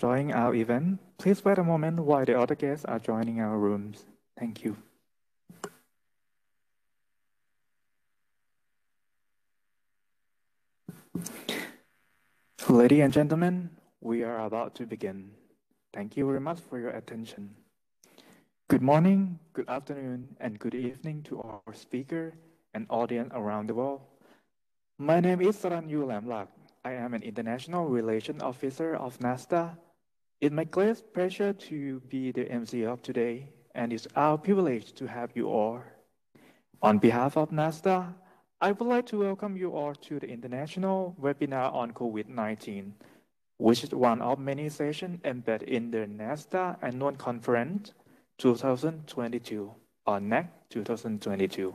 joining our event. Please wait a moment while the other guests are joining our rooms. Thank you. Ladies and gentlemen, we are about to begin. Thank you very much for your attention. Good morning, good afternoon, and good evening to our speaker and audience around the world. My name is Saranyu Lamlak. I am an International Relations Officer of NASDA. It's my great pleasure to be the MC of today, and it's our privilege to have you all. On behalf of NASDA, I would like to welcome you all to the International Webinar on COVID-19, which is one of many sessions embedded in the NASDA Annual Conference 2022, or NAC 2022.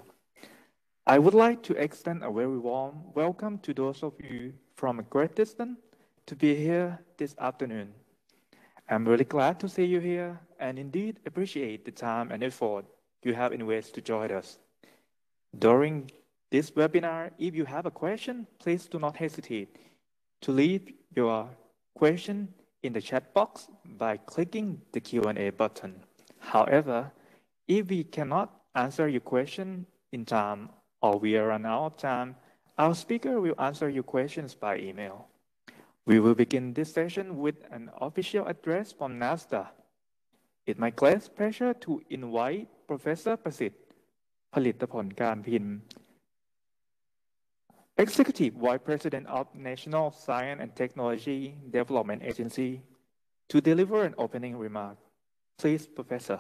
I would like to extend a very warm welcome to those of you from a great distance to be here this afternoon. I'm really glad to see you here and indeed appreciate the time and effort you have invested to join us. During this webinar, if you have a question, please do not hesitate to leave your question in the chat box by clicking the Q&A button. However, if we cannot answer your question in time or we are run out of time, our speaker will answer your questions by email. We will begin this session with an official address from NASDA. It's my great pleasure to invite Professor Prasert ผลิตผลการพิมพ์ Executive Vice President of National Science and Technology Development Agency, to deliver an opening remark. Please, Professor.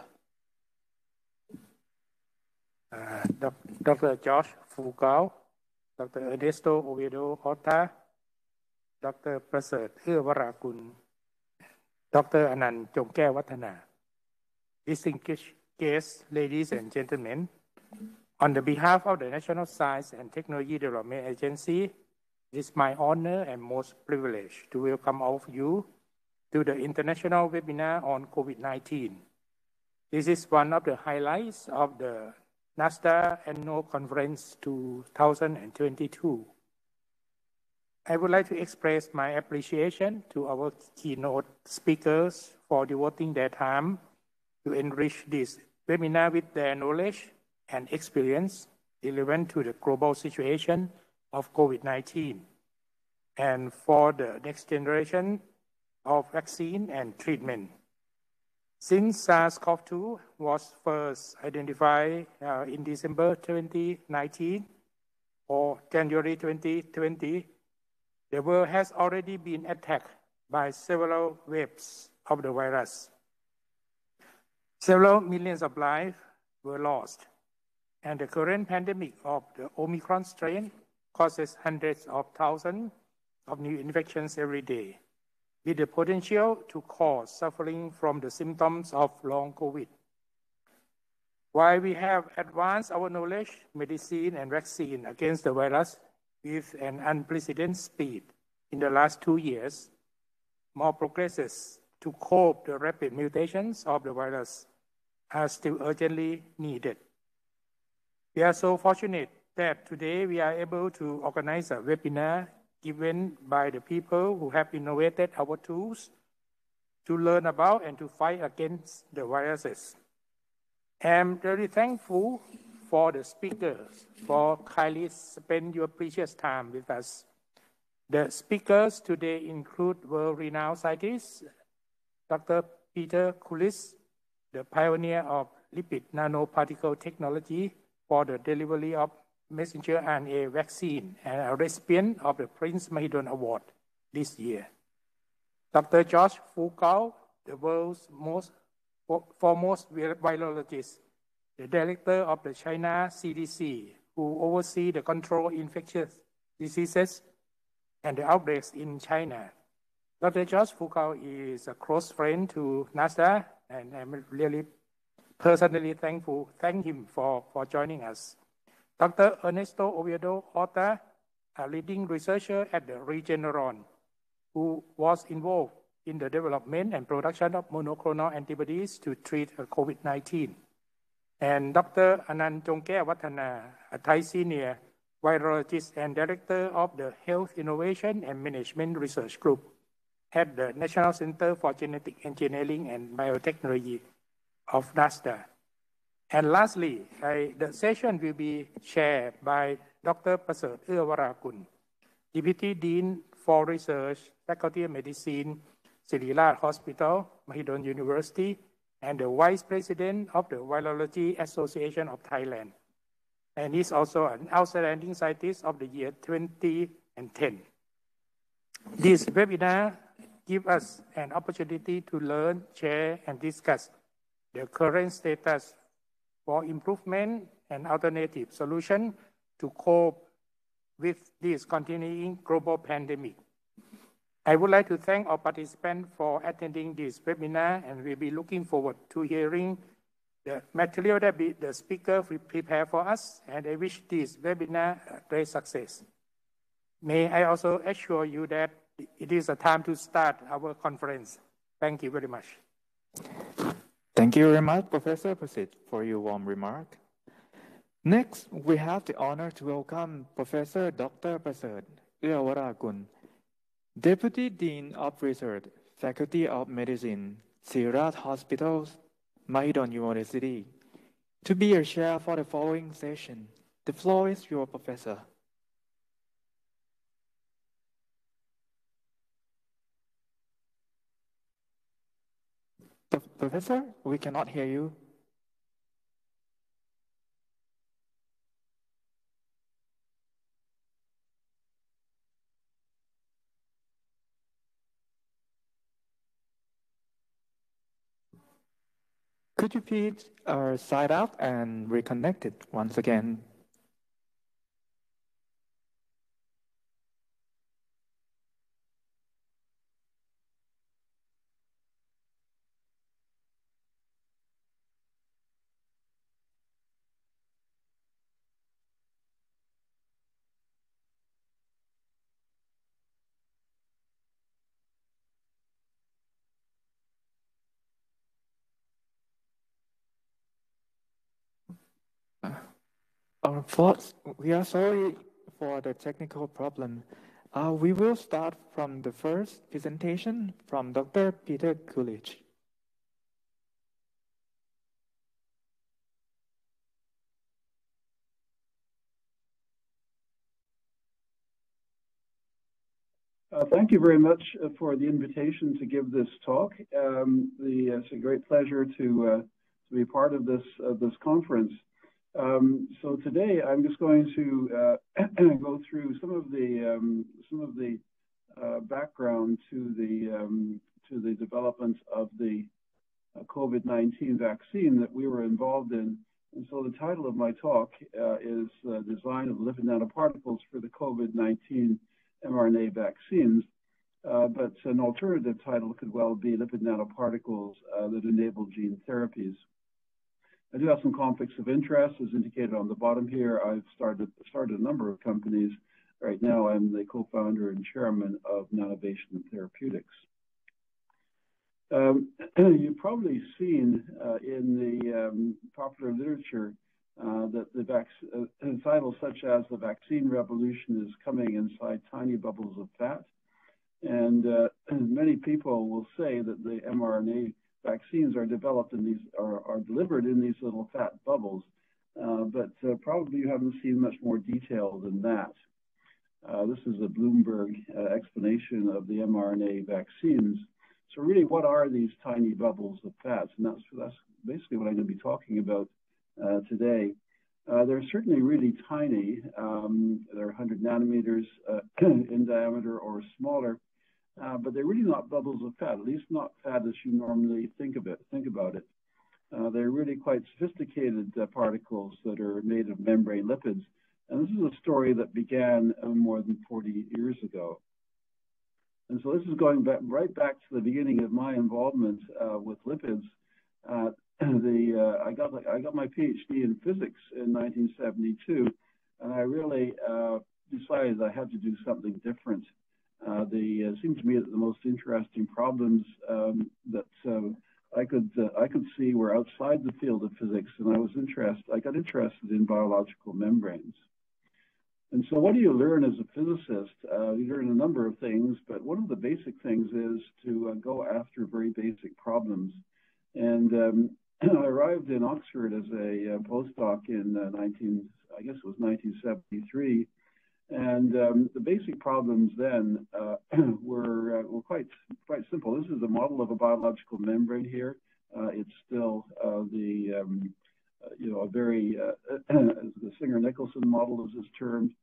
Dr. Josh Fugao, Dr. Ernesto Oviedo-Orta, Dr. Prasert Auewarakul, Dr. Anan Jongkaewwattana, distinguished guests, ladies and gentlemen, on the behalf of the National Science and Technology Development Agency, it is my honor and most privilege to welcome all of you to the International Webinar on COVID-19. This is one of the highlights of the NASDA Annual Conference 2022. I would like to express my appreciation to our keynote speakers for devoting their time to enrich this webinar with their knowledge and experience relevant to the global situation of COVID-19 and for the next generation of vaccine and treatment. Since SARS-CoV-2 was first identified in December 2019 or January 2020, the world has already been attacked by several waves of the virus. Several millions of lives were lost, and the current pandemic of the Omicron strain causes hundreds of thousands of new infections every day, with the potential to cause suffering from the symptoms of long COVID. While we have advanced our knowledge, medicine, and vaccine against the virus with an unprecedented speed in the last 2 years, more progresses to cope the rapid mutations of the virus are still urgently needed. We are so fortunate that today we are able to organize a webinar given by the people who have innovated our tools to learn about and to fight against the viruses. I'm very thankful for the speakers for kindly spend your precious time with us. The speakers today include world-renowned scientists, Dr. Peter Kulis, the pioneer of lipid nanoparticle technology for the delivery of messenger RNA vaccine and a recipient of the Prince Mahidol Award this year. Dr. Josh Fugao, the world's foremost virologist, the director of the China CDC, who oversees the control of infectious diseases and the outbreaks in China. Dr. Josh Fugao is a close friend to NASDA, and I'm really personally thank him for joining us. Dr. Ernesto Oviedo-Orta, a leading researcher at the Regeneron, who was involved in the development and production of monoclonal antibodies to treat COVID-19. And Dr. Anan Jongkaewwattana, a Thai senior virologist and director of the Health Innovation and Management Research Group. at the National Center for Genetic Engineering and Biotechnology of NASDA. And lastly, the session will be chaired by Dr. Prasert Auewarakul, Deputy Dean for Research, Faculty of Medicine, Siriraj Hospital, Mahidol University, and the Vice President of the Virology Association of Thailand. And he's also an outstanding scientist of the year 2010. This webinar gives us an opportunity to learn, share, and discuss the current status for improvement and alternative solution to cope with this continuing global pandemic. I would like to thank all participants for attending this webinar, and we'll be looking forward to hearing the material that the speaker will prepare for us, and I wish this webinar a great success. May I also assure you that it is a time to start our conference. Thank you very much. Thank you very much, Professor Prasert, for your warm remark. Next, we have the honor to welcome Professor Dr. Prasert Auewarakul, Deputy Dean of Research, Faculty of Medicine, Siriraj Hospital, Mahidol University, to be your chair for the following session. The floor is yours, Professor. Professor, we cannot hear you. Could you please sign out and reconnect it once again? We are sorry for the technical problem. We will start from the first presentation from Dr. Peter Kulis. Thank you very much for the invitation to give this talk. It's a great pleasure to be part of this conference. So today I'm just going to go through some of the background to the development of the COVID-19 vaccine that we were involved in. And so the title of my talk is Design of Lipid Nanoparticles for the COVID-19 mRNA vaccines, but an alternative title could well be Lipid Nanoparticles that enable gene therapies. I do have some conflicts of interest, as indicated on the bottom here. I've started a number of companies. Right now, I'm the co-founder and chairman of Nanobation Therapeutics. You've probably seen in the popular literature that the titles such as the vaccine revolution is coming inside tiny bubbles of fat. And many people will say that the mRNA vaccines are developed in these, are delivered in these little fat bubbles. But probably you haven't seen much more detail than that. This is a Bloomberg explanation of the mRNA vaccines. So really, what are these tiny bubbles of fats? And that's basically what I'm going to be talking about today. They're certainly really tiny. They're 100 nanometers in diameter or smaller, but they're really not bubbles of fat, at least not fat as you normally think about it. They're really quite sophisticated particles that are made of membrane lipids. And this is a story that began more than 40 years ago. And so this is going back, right back to the beginning of my involvement with lipids. I got my PhD in physics in 1972, and I really decided I had to do something different. It seemed to me that the most interesting problems that I could see were outside the field of physics, and I got interested in biological membranes. And so what do you learn as a physicist? You learn a number of things, but one of the basic things is to go after very basic problems. And I arrived in Oxford as a postdoc in 1973. And the basic problems then were quite simple. This is a model of a biological membrane here. It's still a very the Singer-Nicholson model is termed,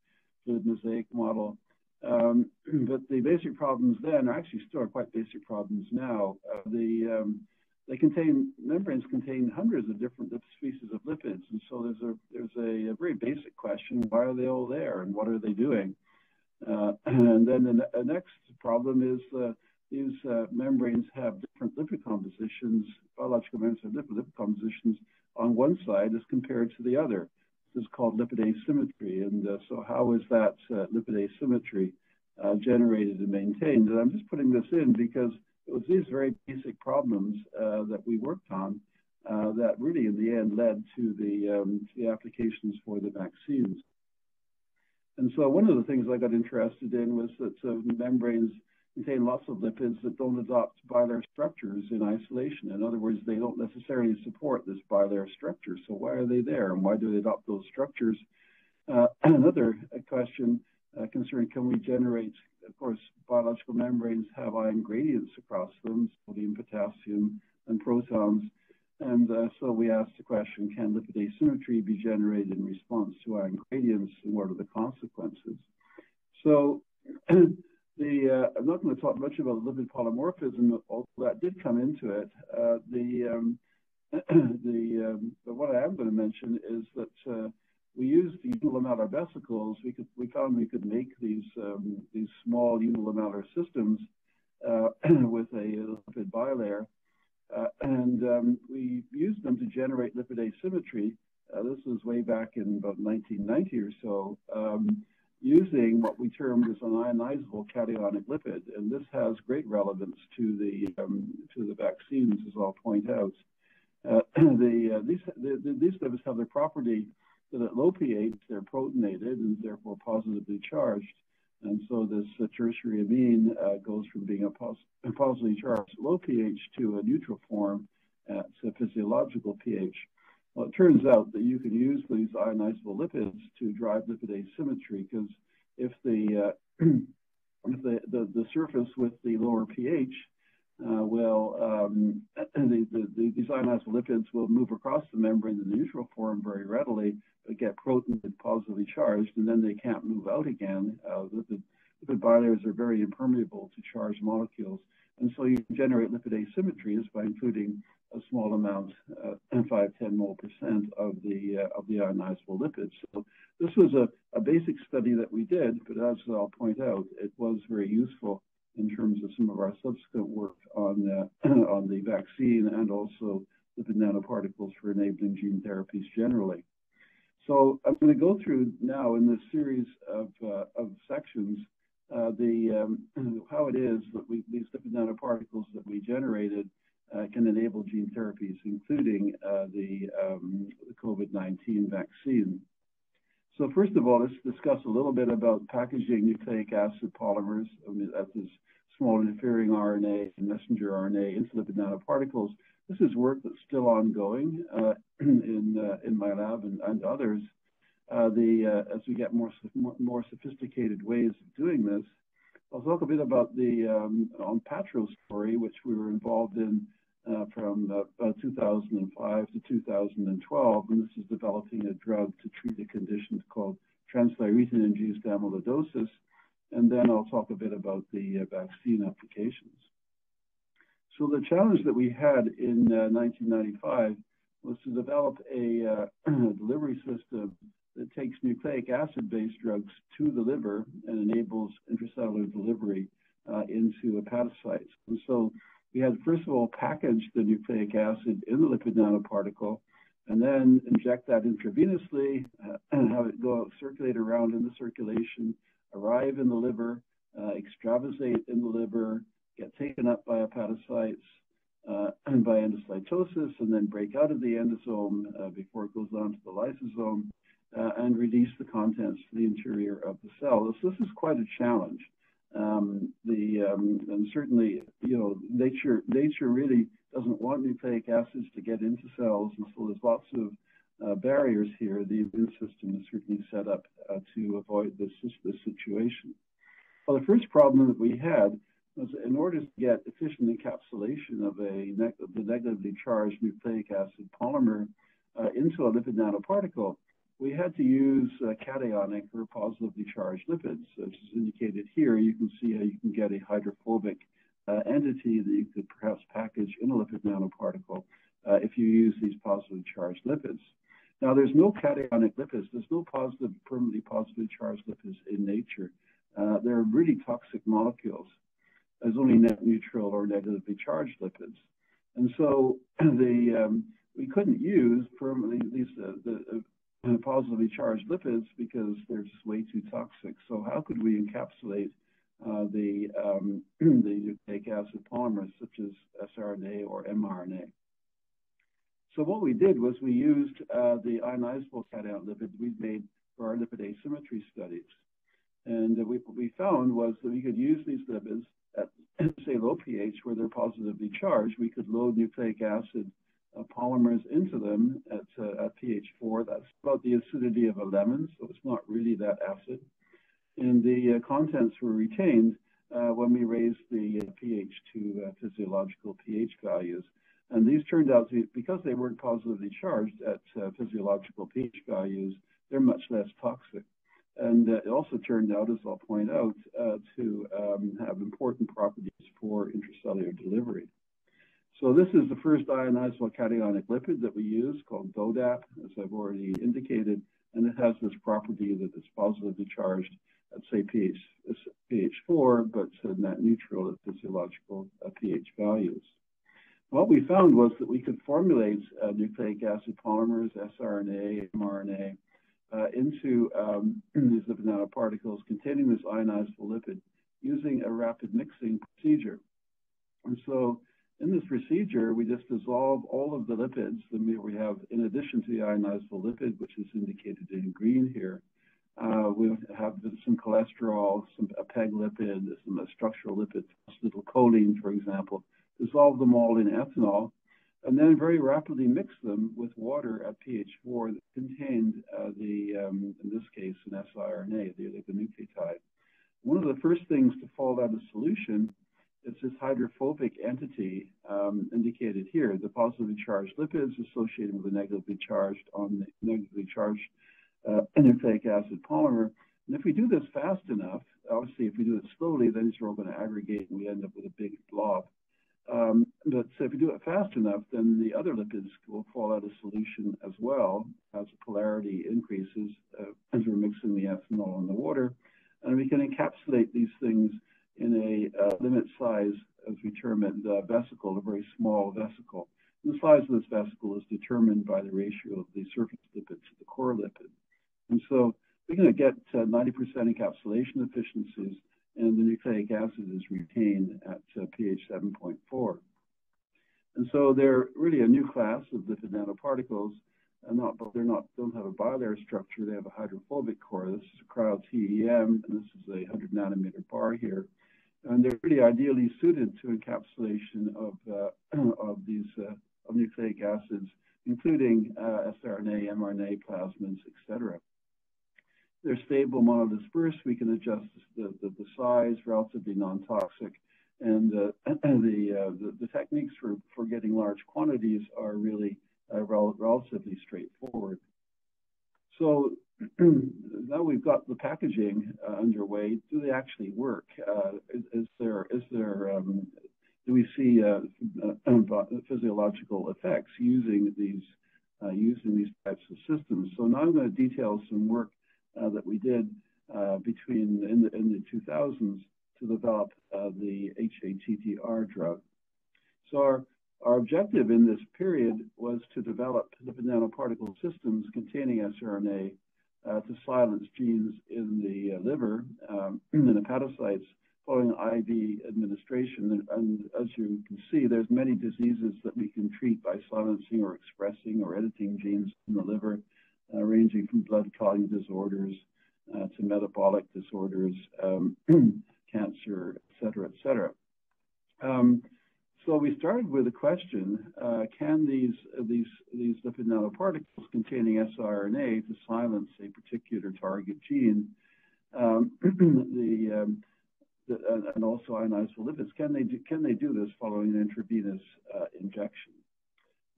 fluid mosaic model. But the basic problems then are actually still quite basic problems now. Membranes contain hundreds of different species of lipids, and so there's a very basic question: why are they all there, and what are they doing? And then the next problem is these membranes have different lipid compositions. Biological membranes have different lipid compositions on one side as compared to the other. This is called lipid asymmetry, and so how is that lipid asymmetry generated and maintained? And I'm just putting this in because it was these very basic problems that we worked on that really, in the end, led to the applications for the vaccines. And so one of the things I got interested in was that membranes contain lots of lipids that don't adopt bilayer structures in isolation. In other words, they don't necessarily support this bilayer structure. So why are they there, and why do they adopt those structures? Another question concerned, can we generate, of course, biological membranes have ion gradients across them, sodium, potassium, and protons. And so we asked the question, can lipid asymmetry be generated in response to ion gradients, and what are the consequences? So I'm not going to talk much about lipid polymorphism, although that did come into it. But what I am going to mention is that we used the unilamellar vesicles. We found we could make these small unilamellar systems with a lipid bilayer, and we used them to generate lipid asymmetry. This was way back in about 1990 or so, using what we termed as an ionizable cationic lipid, and this has great relevance to the vaccines, as I'll point out. These lipids have the property that at low pH they're protonated and therefore positively charged, and so this tertiary amine goes from being a positively charged at low pH to a neutral form at physiological pH. Well, it turns out that you can use these ionizable lipids to drive lipid asymmetry, because if the surface with the lower pH these ionizable lipids will move across the membrane in the neutral form very readily, but get protonated positively charged, and then they can't move out again. Lipid bilayers are very impermeable to charged molecules, and so you can generate lipid asymmetries by including a small amount, 5-10 mole % of the ionizable lipids. So this was a basic study that we did, but as I'll point out, it was very useful in terms of some of our subsequent work on the vaccine and also lipid nanoparticles for enabling gene therapies generally. So I'm going to go through now in this series of sections how it is that these lipid nanoparticles that we generated can enable gene therapies, including the COVID-19 vaccine. So first of all, let's discuss a little bit about packaging nucleic acid polymers. That is small interfering RNA and messenger RNA into lipid nanoparticles. This is work that's still ongoing in my lab and others. As we get more sophisticated ways of doing this, I'll talk a bit about the ONPATTRO story, which we were involved in from 2005 to 2012, and this is developing a drug to treat a condition called transthyretin-induced amyloidosis. And then I'll talk a bit about the vaccine applications. So the challenge that we had in 1995 was to develop a delivery system that takes nucleic acid-based drugs to the liver and enables intracellular delivery into hepatocytes. And so we had, first of all, packaged the nucleic acid in the lipid nanoparticle, and then inject that intravenously and have it go out, circulate around in the circulation, arrive in the liver, extravasate in the liver, get taken up by hepatocytes and by endocytosis, and then break out of the endosome before it goes on to the lysosome. and release the contents to the interior of the cell. So this is quite a challenge. And certainly, nature really doesn't want nucleic acids to get into cells, and so there's lots of barriers here. The immune system is certainly set up to avoid this situation. Well, the first problem that we had was, in order to get efficient encapsulation of the negatively charged nucleic acid polymer into a lipid nanoparticle, we had to use cationic or positively charged lipids. As is indicated here, you can see how you can get a hydrophobic entity that you could perhaps package in a lipid nanoparticle if you use these positively charged lipids. Now, there's no cationic lipids. There's no permanently positively charged lipids in nature. They're really toxic molecules. There's only net neutral or negatively charged lipids. And so we couldn't use permanently the positively charged lipids because they're just way too toxic. So how could we encapsulate the nucleic acid polymers such as siRNA or mRNA? So what we did was we used the ionizable cation lipid we made for our lipid asymmetry studies. And what we found was that we could use these lipids at, say, low pH where they're positively charged. We could load nucleic acid polymers into them at pH 4. That's about the acidity of a lemon, so it's not really that acid. And the contents were retained when we raised the pH to physiological pH values. And these turned out to be, because they weren't positively charged at physiological pH values, they're much less toxic. And it also turned out, as I'll point out, to have important properties for intracellular delivery. So this is the first ionizable cationic lipid that we use, called Dodap, as I've already indicated, and it has this property that it's positively charged at, say, pH 4, but net neutral at physiological pH values. What we found was that we could formulate nucleic acid polymers, siRNA, mRNA, into these lipid nanoparticles containing this ionizable lipid using a rapid mixing procedure. And so in this procedure, we just dissolve all of the lipids that we have, in addition to the ionizable lipid, which is indicated in green here. We have some cholesterol, a PEG lipid, some structural lipids, acetylcholine, for example. Dissolve them all in ethanol, and then very rapidly mix them with water at pH 4 that contained in this case, an siRNA, the oligonucleotide. One of the first things to fall out of solution is this hydrophobic entity indicated here, the positively charged lipids associated with the negatively charged nucleic acid polymer. And if we do this fast enough, obviously if we do it slowly, then these are all going to aggregate and we end up with a big blob. But so if you do it fast enough, then the other lipids will fall out of solution as well as the polarity increases as we're mixing the ethanol and the water. And we can encapsulate these things in a limit size, as we term it, vesicle, a very small vesicle. And the size of this vesicle is determined by the ratio of the surface lipid to the core lipid. And so we're going to get 90% encapsulation efficiencies, and the nucleic acid is retained at pH 7.4. And so they're really a new class of lipid nanoparticles, but they don't have a bilayer structure. They have a hydrophobic core. This is a cryo-TEM, and this is a 100 nanometer bar here. And they're really ideally suited to encapsulation of nucleic acids, including siRNA, mRNA, plasmids, etc. They're stable monodispersed. We can adjust the size, relatively non-toxic, and the techniques for getting large quantities are really relatively straightforward. So now we've got the packaging underway. Do they actually work? Do we see physiological effects using these types of systems? So now I'm going to detail some work that we did in the 2000s to develop the HATTR drug. So our objective in this period was to develop lipid nanoparticle systems containing siRNA to silence genes in the liver, in the hepatocytes, following IV administration. And as you can see, there's many diseases that we can treat by silencing or expressing or editing genes in the liver. ranging from blood clotting disorders to metabolic disorders, cancer, et cetera, et cetera. So we started with a question: can these lipid nanoparticles containing siRNA to silence a particular target gene, and also ionizable lipids? Can they do this following an intravenous injection?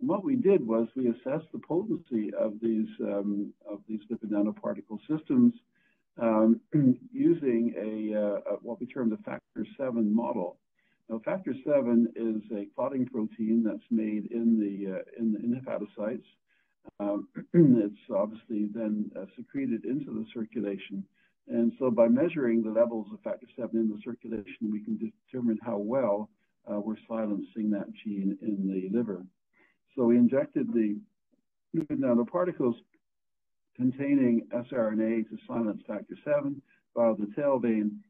And what we did was we assessed the potency of these lipid nanoparticle systems using what we term the factor 7 model. Now, factor 7 is a clotting protein that's made in the hepatocytes. It's obviously then secreted into the circulation. And so by measuring the levels of factor 7 in the circulation, we can determine how well we're silencing that gene in the liver. So we injected the lipid nanoparticles containing siRNA to silence factor 7 via the tail vein,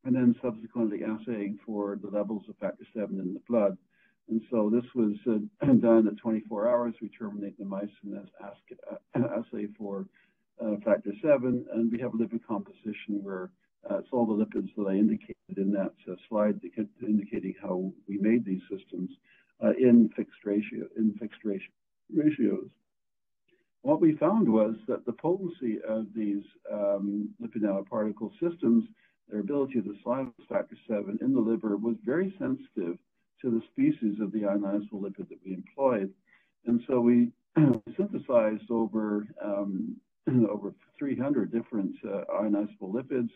and then subsequently assaying for the levels of factor 7 in the blood. And so this was done at 24 hours. We terminate the mice and assay for factor 7, and we have a lipid composition where it's all the lipids that I indicated in that slide, indicating how we made these systems in fixed ratios. What we found was that the potency of these lipid nanoparticle systems, their ability to silence factor 7 in the liver, was very sensitive to the species of the ionizable lipid that we employed. And so we synthesized over 300 different ionizable lipids,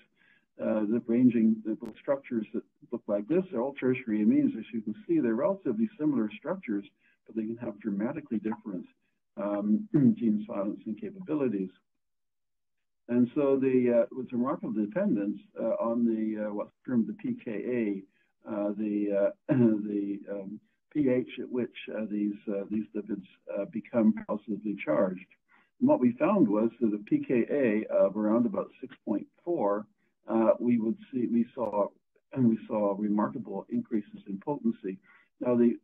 ranging with structures that look like this. They're all tertiary amines. As you can see, they're relatively similar structures, but they can have dramatically different gene silencing capabilities. And so with remarkable dependence on what's termed the pKa, the pH at which these lipids become positively charged. And what we found was that a pKa of around about 6.4, we saw remarkable increases in potency. Now the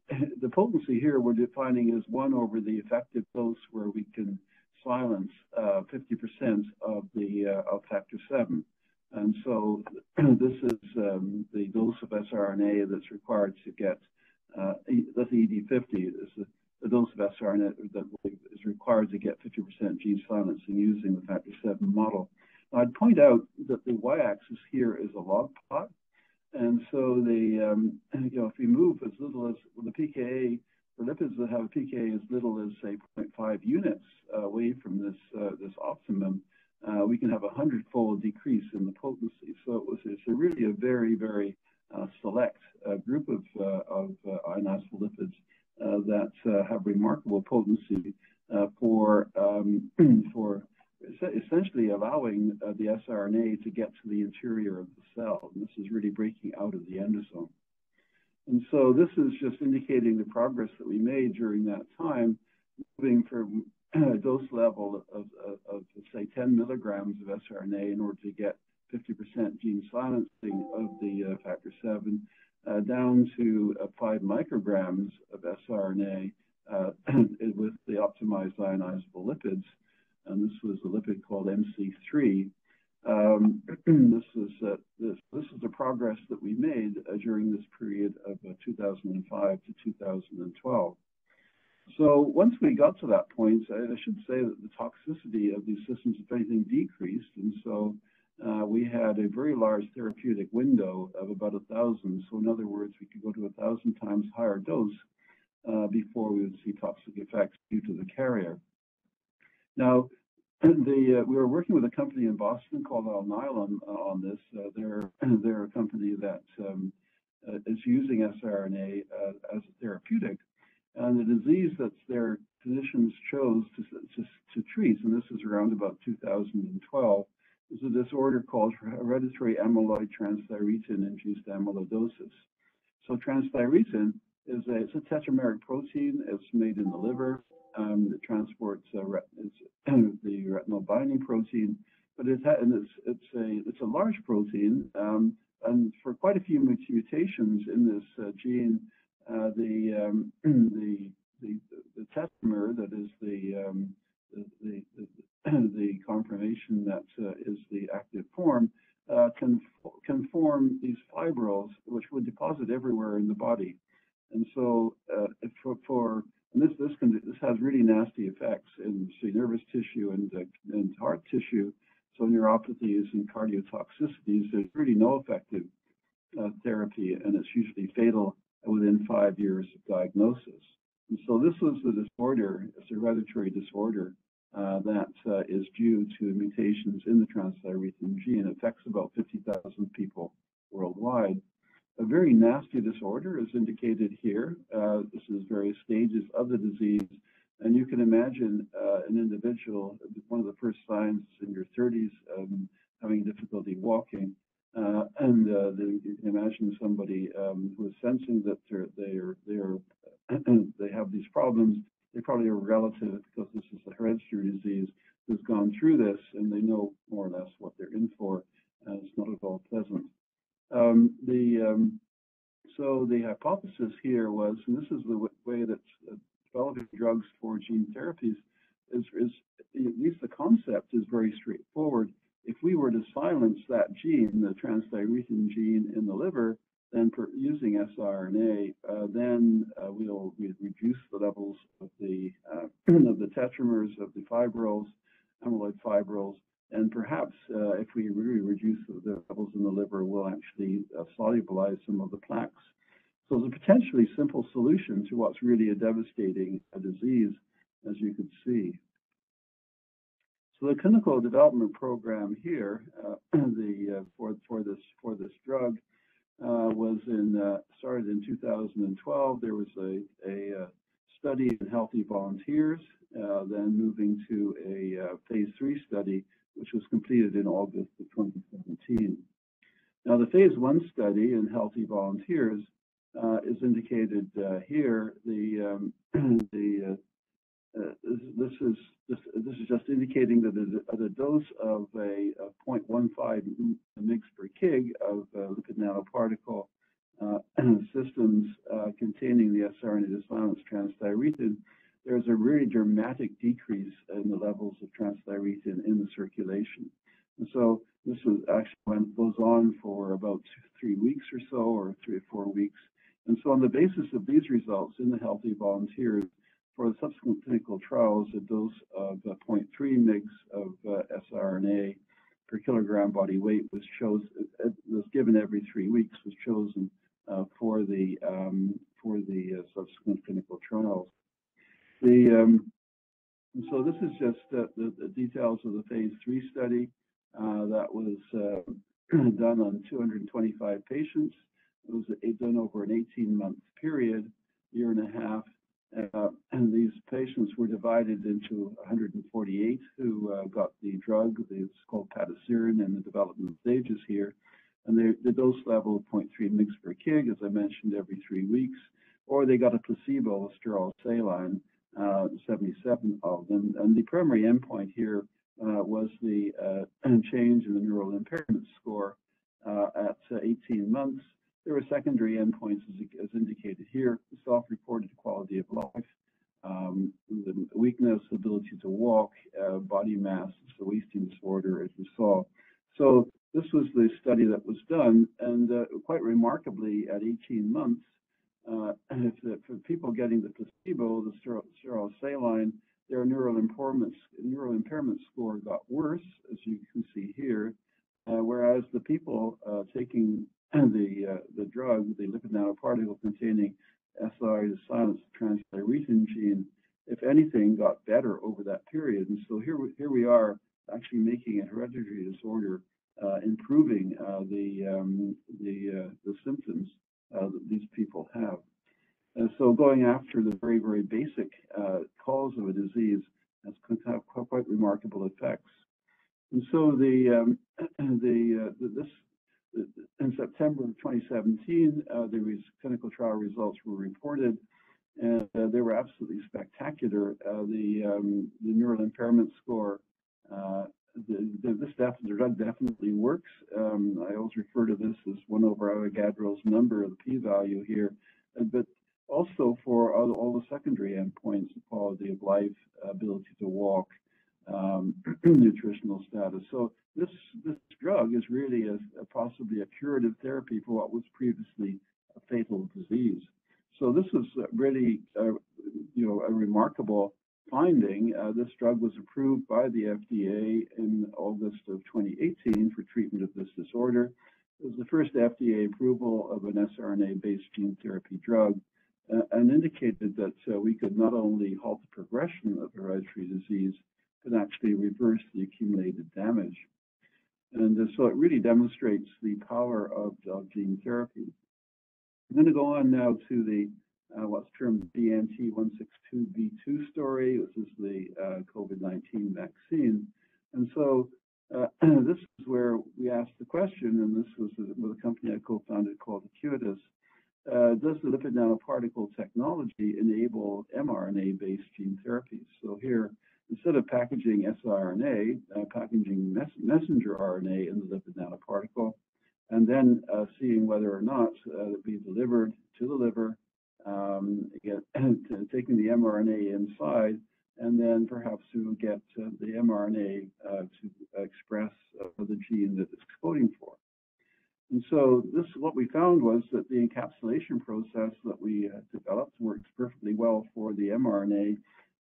potency here we're defining as 1 over the effective dose, where we can silence 50% of factor 7. And so this is the dose of siRNA that's required to get, that's ED50, is the dose of siRNA that is required to get 50% gene silencing using the factor 7 model. Now, I'd point out that the y-axis here is a log plot. And so if we move as little as the pKa, for lipids that have a pKa as little as, say, 0.5 units away from this optimum, we can have a 100-fold decrease in the potency. So it's really a very, very select group of ionizable lipids that have remarkable potency for essentially allowing the siRNA to get to the interior of the cell. And this is really breaking out of the endosome. And so this is just indicating the progress that we made during that time, moving from a dose level of say 10 milligrams of siRNA in order to get 50% gene silencing of the factor 7 down to 5 micrograms of siRNA with the optimized ionizable lipids. And this was a lipid called MC3. This is the progress that we made during this period of 2005 to 2012. So once we got to that point, I should say that the toxicity of these systems, if anything, decreased. And so we had a very large therapeutic window of about 1,000. So in other words, we could go to 1,000 times higher dose before we would see toxic effects due to the carrier. Now, we were working with a company in Boston called Alnylam on this. They're a company that is using siRNA as a therapeutic. And the disease that their physicians chose to treat, and this is around about 2012, is a disorder called hereditary amyloid transthyretin-induced amyloidosis. So transthyretin it's a tetrameric protein. It's made in the liver. It transports the retinal binding protein, but it's a large protein, and for quite a few mutations in this gene, the tetramer, that is the inflammation that is the active form, can form these fibrils, which would deposit everywhere in the body. And so, this has really nasty effects in nervous tissue and heart tissue. So neuropathies and cardiotoxicities. There's really no effective therapy, and it's usually fatal within 5 years of diagnosis. And so this was the disorder, it's a hereditary disorder that is due to mutations in the transthyretin gene. It affects about 50,000 people worldwide. A very nasty disorder is indicated here. This is various stages of the disease. And you can imagine an individual, one of the first signs in your 30s, having difficulty walking. You can imagine somebody who is sensing that they have these problems. They probably are a relative, because this is a hereditary disease, who's gone through this, and they know more or less what they're in for. It's not at all pleasant. So the hypothesis here was, and this is the way that developing drugs for gene therapies is at least the concept is very straightforward. If we were to silence that gene, the transthyretin gene in the liver, then using siRNA, then we'll reduce the levels of the tetramers, of the fibrils, amyloid fibrils, and perhaps if we really reduce the levels in the liver, we'll actually solubilize some of the plaques. So it's a potentially simple solution to what's really a devastating disease, as you can see. So the clinical development program here, for this drug, was started in 2012. There was a study in healthy volunteers, then moving to a phase 3 study, which was completed in August of 2017. Now, the phase 1 study in healthy volunteers is indicated here. This is just indicating that at a dose of 0.15 mg per kg of lipid nanoparticle systems containing the siRNA to silence transthyretin, there's a really dramatic decrease in the levels of transthyretin in the circulation. And so this goes on for about 3 weeks or so, or 3 or 4 weeks. And so on the basis of these results in the healthy volunteers, for the subsequent clinical trials, a dose of 0.3 mg of siRNA per kilogram body weight was given every 3 weeks, was chosen for the subsequent clinical trials. So this is just the details of the phase 3 study that was done on 225 patients. It was done over an 18-month period, year and a half. And these patients were divided into 148 who got the drug. It's called patisiran in the development stages here. And the dose level of 0.3 mg per kg, as I mentioned, every 3 weeks. Or they got a placebo, steroid saline, 77 of them. And the primary endpoint here was the change in the neural impairment score at 18 months. There were secondary endpoints, as indicated here: self-reported quality of life, the weakness, ability to walk, body mass, the wasting disorder, as we saw. So this was the study that was done, and quite remarkably, at 18 months, for people getting the placebo, the steroid saline, their neural impairment score got worse, as you can see here, whereas the people taking the drug, the lipid nanoparticle containing siRNA to silence the transthyretin gene, if anything, got better over that period. And so here we are actually making a hereditary disorder improving the symptoms that these people have. And so going after the very, very basic cause of a disease has have quite remarkable effects. And so in September of 2017, the clinical trial results were reported, and they were absolutely spectacular. The neural impairment score, the drug definitely works. I always refer to this as 1 over Avogadro's number, the p-value here, but also for all the secondary endpoints, quality of life, ability to walk, nutritional status. So this drug is really possibly a curative therapy for what was previously a fatal disease. So this is really, a remarkable finding. This drug was approved by the FDA in August of 2018 for treatment of this disorder. It was the first FDA approval of an sRNA-based gene therapy drug, and indicated that we could not only halt the progression of hereditary disease, but actually reverse the accumulated damage. And so it really demonstrates the power of gene therapy. I'm going to go on now to the what's termed BNT162b2 story. This is the COVID-19 vaccine. And so this is where we asked the question, and this was with a company I co-founded called Acuitas. Does the lipid nanoparticle technology enable mRNA-based gene therapies? So here, instead of packaging siRNA, packaging messenger RNA in the lipid nanoparticle, and then seeing whether or not it be delivered to the liver, taking the mRNA inside, and then perhaps to get the mRNA to express the gene that it's coding for. And so what we found was that the encapsulation process that we developed works perfectly well for the mRNA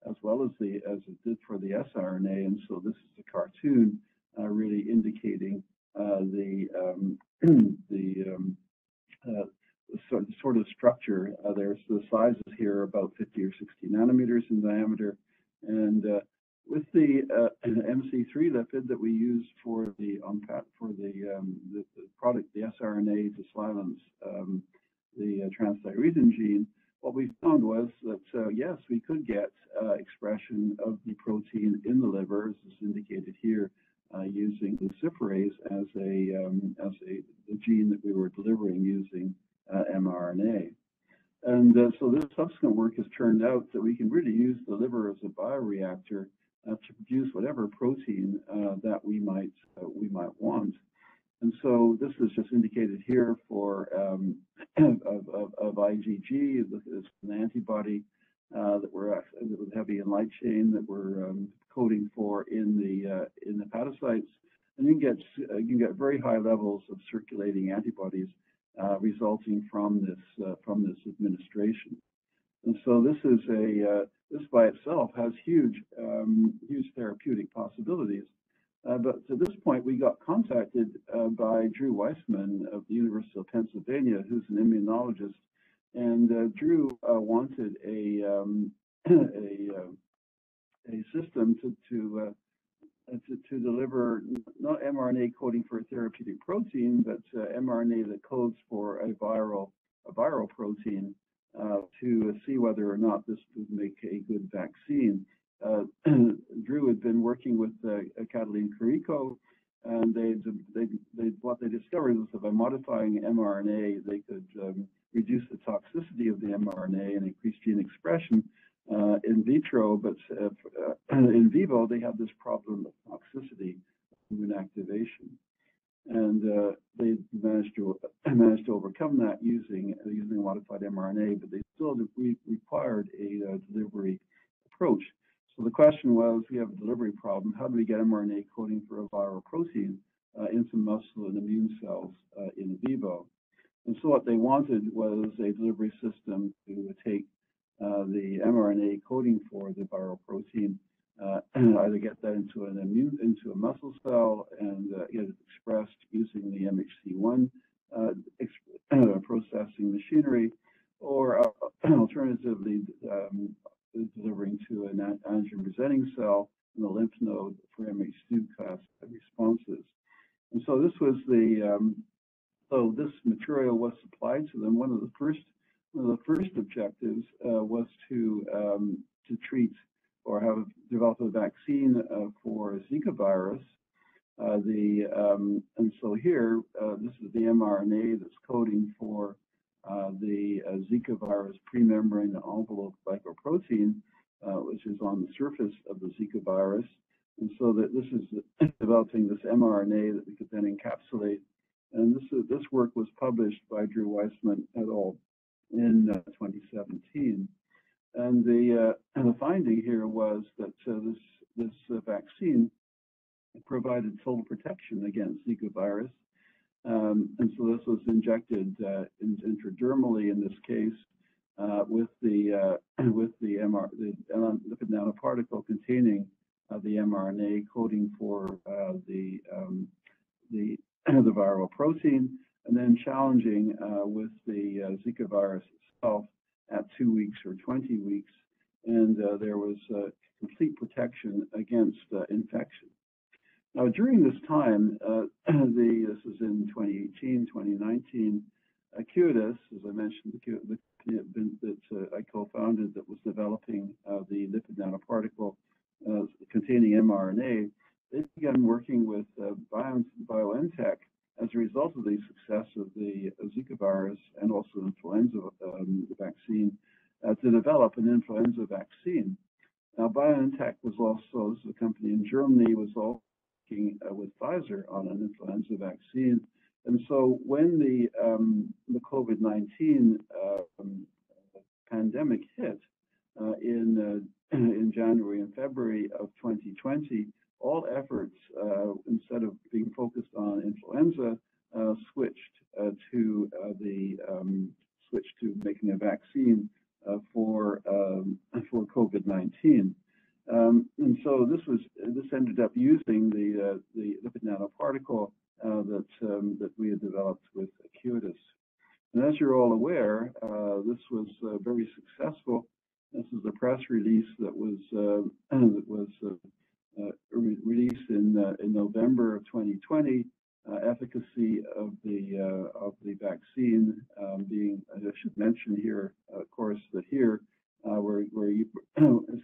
as well as it did for the siRNA. And so this is a cartoon really indicating the sort of structure. There's the sizes here about 50 or 60 nanometers in diameter, and with the MC3 lipid that we used for the product, the siRNA to silence the transthyretin gene, what we found was that yes, we could get expression of the protein in the liver, as is indicated here, using luciferase as the gene that we were delivering using mRNA. And so this subsequent work has turned out that we can really use the liver as a bioreactor to produce whatever protein that we might want. And so this is just indicated here for of IgG. It's an antibody that was heavy in light chain that we're coding for in the hepatocytes, and you can get very high levels of circulating antibodies resulting from this administration. And so this is this by itself has huge therapeutic possibilities. But to this point, we got contacted by Drew Weissman of the University of Pennsylvania, who's an immunologist, and Drew wanted a system to deliver not mRNA coding for a therapeutic protein, but mRNA that codes for a viral protein to see whether or not this would make a good vaccine. Drew had been working with Catalin Carrico, and what they discovered was that by modifying mRNA, they could reduce the toxicity of the mRNA and increase gene expression in vitro, but in vivo they had this problem of toxicity, immune activation, and they managed to overcome that using modified mRNA, but they still required a delivery approach. So the question was, we have a delivery problem. How do we get mRNA coding for a viral protein into muscle and immune cells in vivo? And so what they wanted was a delivery system to take the mRNA coding for the viral protein, either get that into a muscle cell and get it expressed using the MHC1 processing machinery, or alternatively delivering to an antigen-presenting cell in the lymph node for MHC2 class responses. And so this was so this material was supplied to them. One of the first objectives was to treat or develop a vaccine for Zika virus. And so here, this is the mRNA that's coding for the Zika virus pre-membrane envelope glycoprotein, which is on the surface of the Zika virus. And so that this is developing this mRNA that we could then encapsulate. And this work was published by Drew Weissman et al. In 2017. And the finding here was that this vaccine provided total protection against Zika virus. And so this was injected intradermally in this case with the lipid nanoparticle containing the mRNA coding for the viral protein, and then challenging with the Zika virus itself at 2 weeks or 20 weeks, and there was complete protection against infection. Now, during this time, this is in 2018, 2019, Acuitas, as I mentioned, the company that I co-founded that was developing the lipid nanoparticle containing mRNA, they began working with BioNTech as a result of the success of the Zika virus and also influenza vaccine to develop an influenza vaccine. Now, BioNTech was also, this is a company in Germany, was also working with Pfizer on an influenza vaccine. And so when the COVID-19 pandemic hit in January and February of 2020, all efforts, instead of being focused on influenza, switched to making a vaccine for COVID-19. And so this ended up using the lipid nanoparticle that we had developed with Acuitas. And as you're all aware, this was very successful. This is the press release that was released in November of 2020. Efficacy of the vaccine being, I should mention here, of course, that here where the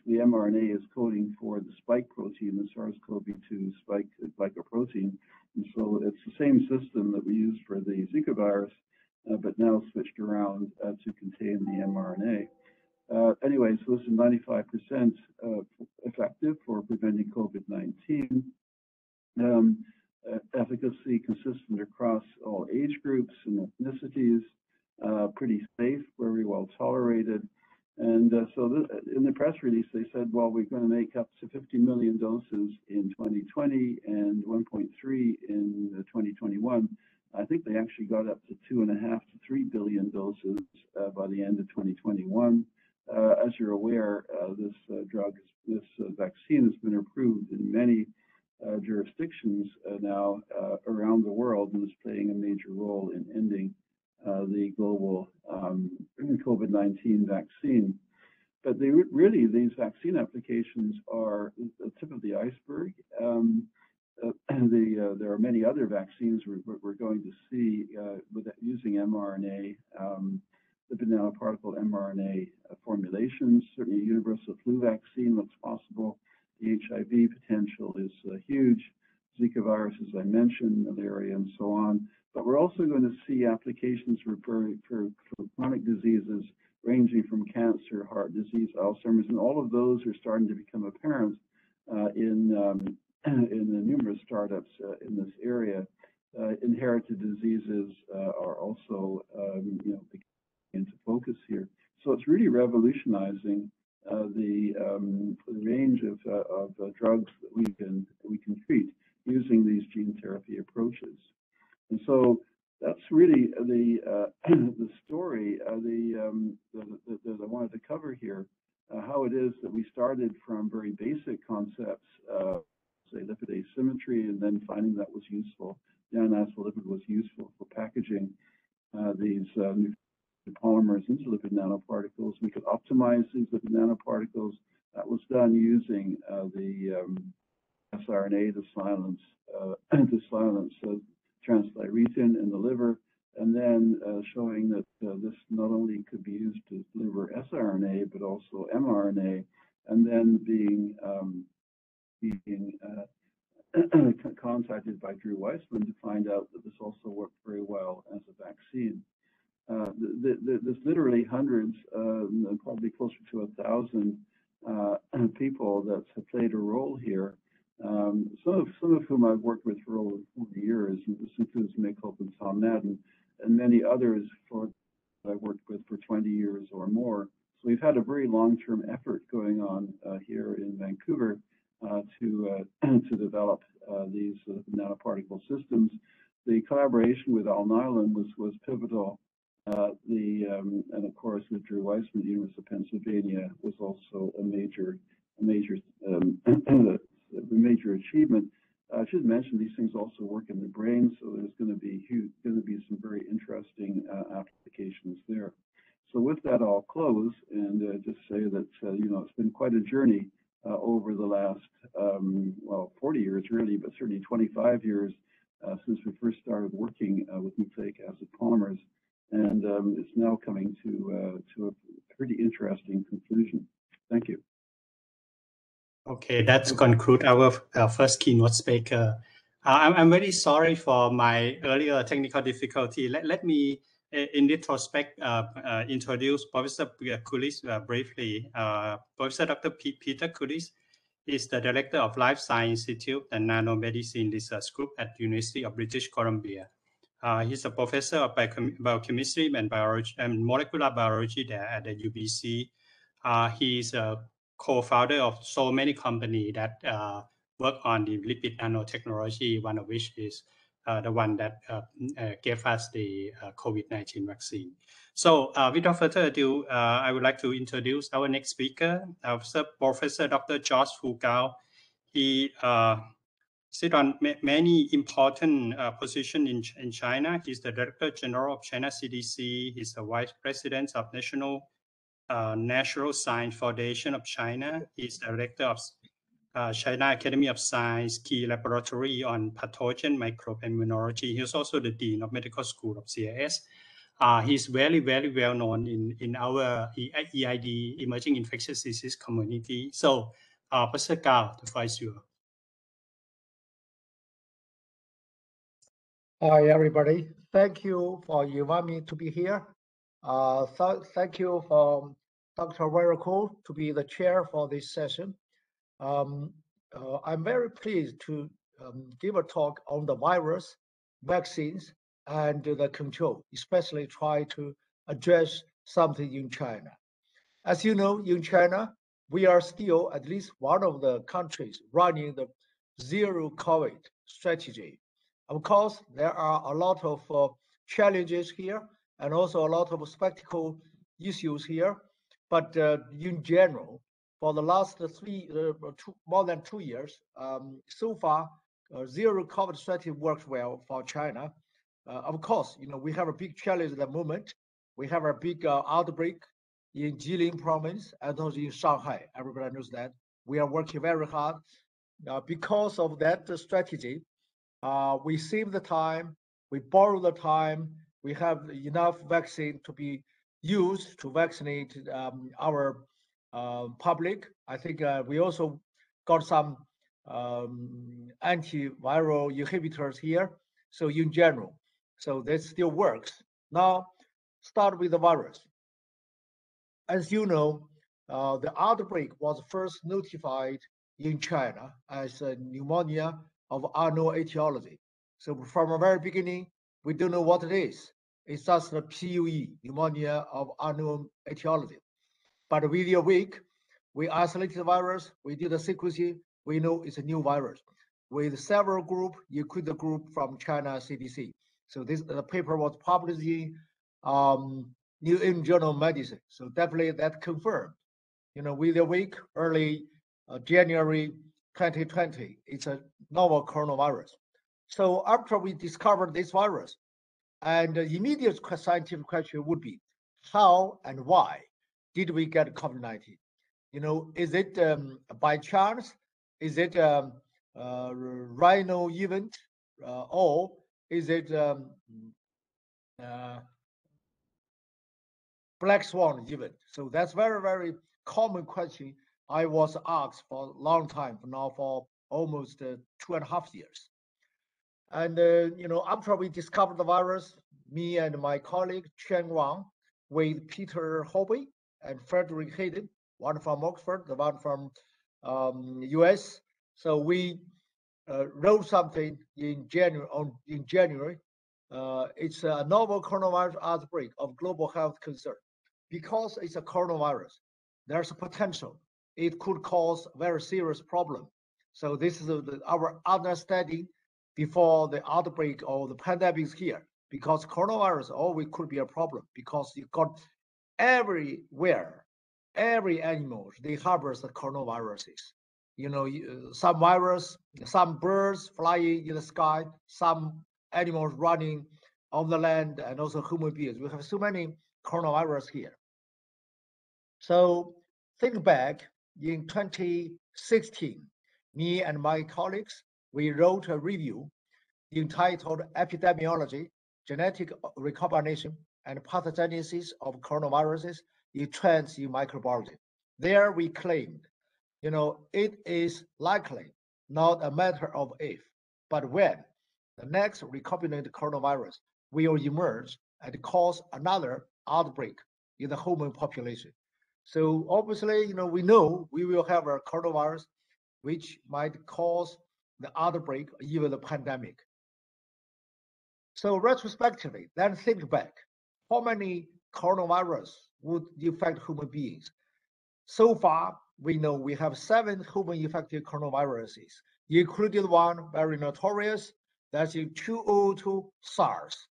mRNA is coding for the spike protein, the SARS-CoV-2 spike glycoprotein, and so it's the same system that we used for the Zika virus, but now switched around to contain the mRNA. Anyway, so this is 95% effective for preventing COVID-19. Efficacy consistent across all age groups and ethnicities, pretty safe, very well tolerated. And so in the press release, they said, well, we're going to make up to 50 million doses in 2020 and 1.3 in 2021. I think they actually got up to 2.5 to 3 billion doses by the end of 2021. As you're aware, this vaccine has been approved in many jurisdictions now around the world and is playing a major role in ending the global COVID-19 vaccine. But really, these vaccine applications are the tip of the iceberg. There are many other vaccines we're going to see using mRNA, lipid nanoparticle mRNA formulations. Certainly, a universal flu vaccine looks possible. The HIV potential is huge. Zika virus, as I mentioned, malaria, and so on. But we're also going to see applications for chronic diseases ranging from cancer, heart disease, Alzheimer's, and all of those are starting to become apparent in the numerous startups in this area. Inherited diseases are also becoming into focus here. So it's really revolutionizing the range of drugs that we can treat using these gene therapy approaches. And so that's really the story that I wanted to cover here. How it is that we started from very basic concepts, say lipid asymmetry, and then finding that was useful. The ionizable lipid was useful for packaging these polymers into lipid nanoparticles. We could optimize these lipid nanoparticles. That was done using the siRNA to silence transthyretin in the liver, and then showing that this not only could be used to deliver siRNA but also mRNA, and then being contacted by Drew Weissman to find out that this also worked very well as a vaccine. There's literally hundreds, probably closer to 1,000 people that have played a role here. Some of whom I've worked with for over 40 years, and this includes Mick Hope and Tom Madden, and many others I've worked with for 20 years or more. So we've had a very long-term effort going on here in Vancouver to develop these nanoparticle systems. The collaboration with Alnylam was pivotal. And of course, with Drew Weissman at the University of Pennsylvania was also a major achievement. I should mention these things also work in the brain, so there's going to be some very interesting applications there. So with that, I'll close and just say that it's been quite a journey over the last 40 years really, but certainly 25 years since we first started working with nucleic acid polymers, and it's now coming to a pretty interesting conclusion. Thank you. Okay, that concludes our first keynote speaker. I'm very sorry for my earlier technical difficulty. Let me, in retrospect, introduce Professor Kulis briefly. Professor Dr. Peter Kulis is the Director of Life Science Institute and Nanomedicine Research Group at the University of British Columbia. He's a professor of biochemistry and biology and molecular biology there at the UBC. He's a co-founder of so many companies that work on the lipid nanotechnology, one of which is the one that gave us the COVID-19 vaccine. So without further ado, I would like to introduce our next speaker, Professor Dr. George Fugao. He sit on many important positions in China. He's the Director General of China CDC. He's the Vice President of National Science Foundation of China. He's Director of China Academy of Science, Key Laboratory on Pathogen Microimmunology. He's also the Dean of Medical School of CIS. He's very, very well known in our EID, Emerging Infectious Disease community. So, Professor Gao, the floor is yours. Hi, everybody. Thank you for inviting me to be here. Thank you for Dr. Auewarakul to be the chair for this session. I'm very pleased to give a talk on the virus, vaccines, and the control, especially try to address something in China. As you know, in China, we are still at least one of the countries running the zero COVID strategy. Of course, there are a lot of challenges here and also a lot of spectacle issues here. But in general, for the last more than 2 years, so far, zero COVID strategy works well for China. Of course, we have a big challenge at the moment. We have a big outbreak in Jilin province and also in Shanghai. Everybody knows that. We are working very hard. Because of that strategy, we save the time, we borrow the time, we have enough vaccine to be used to vaccinate our public. I think we also got some antiviral inhibitors here. So in general, so this still works. Now, start with the virus. As you know, the outbreak was first notified in China as a pneumonia of unknown etiology. So from the very beginning, we don't know what it is. It's just a PUE, pneumonia of unknown etiology. But within a week, we isolated the virus, we did the sequencing, we know it's a new virus with several groups, including the group from China CDC. So the paper was published in New England Journal of Medicine. So definitely that confirmed. Within a week, early January 2020, it's a novel coronavirus. So after we discovered this virus, and the immediate scientific question would be, how and why did we get COVID-19? Is it by chance? Is it a rhino event? Or is it black swan event? So that's very, very common question I was asked for a long time, now for almost 2.5 years. And, after we discovered the virus, me and my colleague, Chen Wang, with Peter Hobby and Frederick Hayden, one from Oxford, the one from US. So we wrote something in January. It's a novel coronavirus outbreak of global health concern. because it's a coronavirus, there's a potential. It could cause very serious problem. So this is our understanding before the outbreak or the pandemic is here. Because coronavirus always could be a problem because you got everywhere, every animal, they harbors the coronaviruses. You know, some virus, some birds flying in the sky, some animals running on the land, and also human beings. We have so many coronavirus here. So think back in 2016, me and my colleagues, we wrote a review entitled Epidemiology, Genetic Recombination, and Pathogenesis of Coronaviruses in Trends in Microbiology. There we claimed, you know, it is likely not a matter of if, but when the next recombinant coronavirus will emerge and cause another outbreak in the human population. So obviously, you know we will have a coronavirus which might cause the outbreak, even the pandemic. So retrospectively, then think back, how many coronavirus would infect human beings? So far, we know we have 7 human-infected coronaviruses, including one very notorious, that's in 2002 SARS.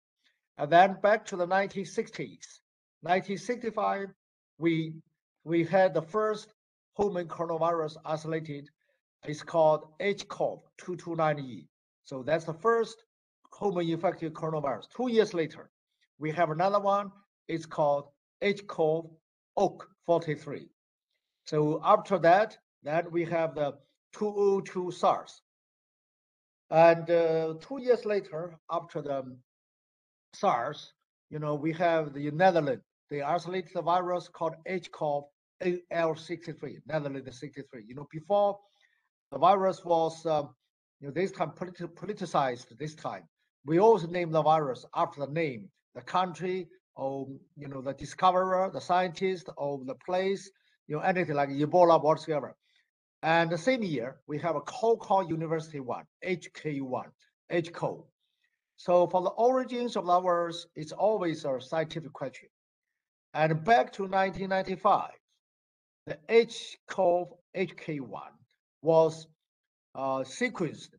And then back to the 1960s, 1965, we had the first human coronavirus isolated. It's called HCoV-229E. So that's the first human-infected coronavirus. 2 years later, we have another one. It's called HCoV-OC43. So after that, then we have the 2002 SARS. And 2 years later, after the SARS, you know, we have the Netherlands. They isolated the virus called HCoV-AL63, Netherlands 63. You know, before the virus was, you know, this time politicized. This time, we always name the virus after the name, the country, or you know, the discoverer, the scientist, or the place, you know, anything like Ebola whatsoever. And the same year, we have a Call University one, HK1, HCO. So for the origins of the virus, it's always a scientific question. And back to 1995, the HCoV HK1 was sequenced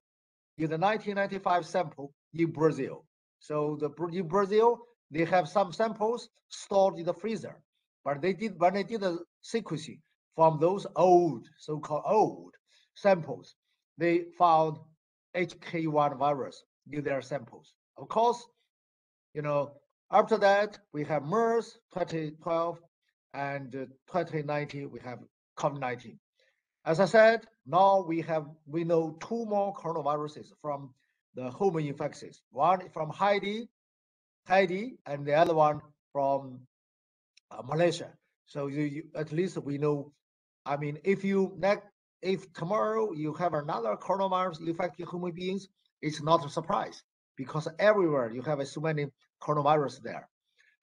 in the 1995 sample in Brazil. So in Brazil, they have some samples stored in the freezer, but when they did the sequencing from those old, so-called old samples, they found HK1 virus in their samples. Of course, you know, after that, we have MERS 2012 and 2019, we have COVID-19. As I said, now we know 2 more coronaviruses from the human infections. One from Haiti, and the other one from Malaysia. So at least we know. I mean, if tomorrow you have another coronavirus infecting human beings, it's not a surprise because everywhere you have so many coronavirus there.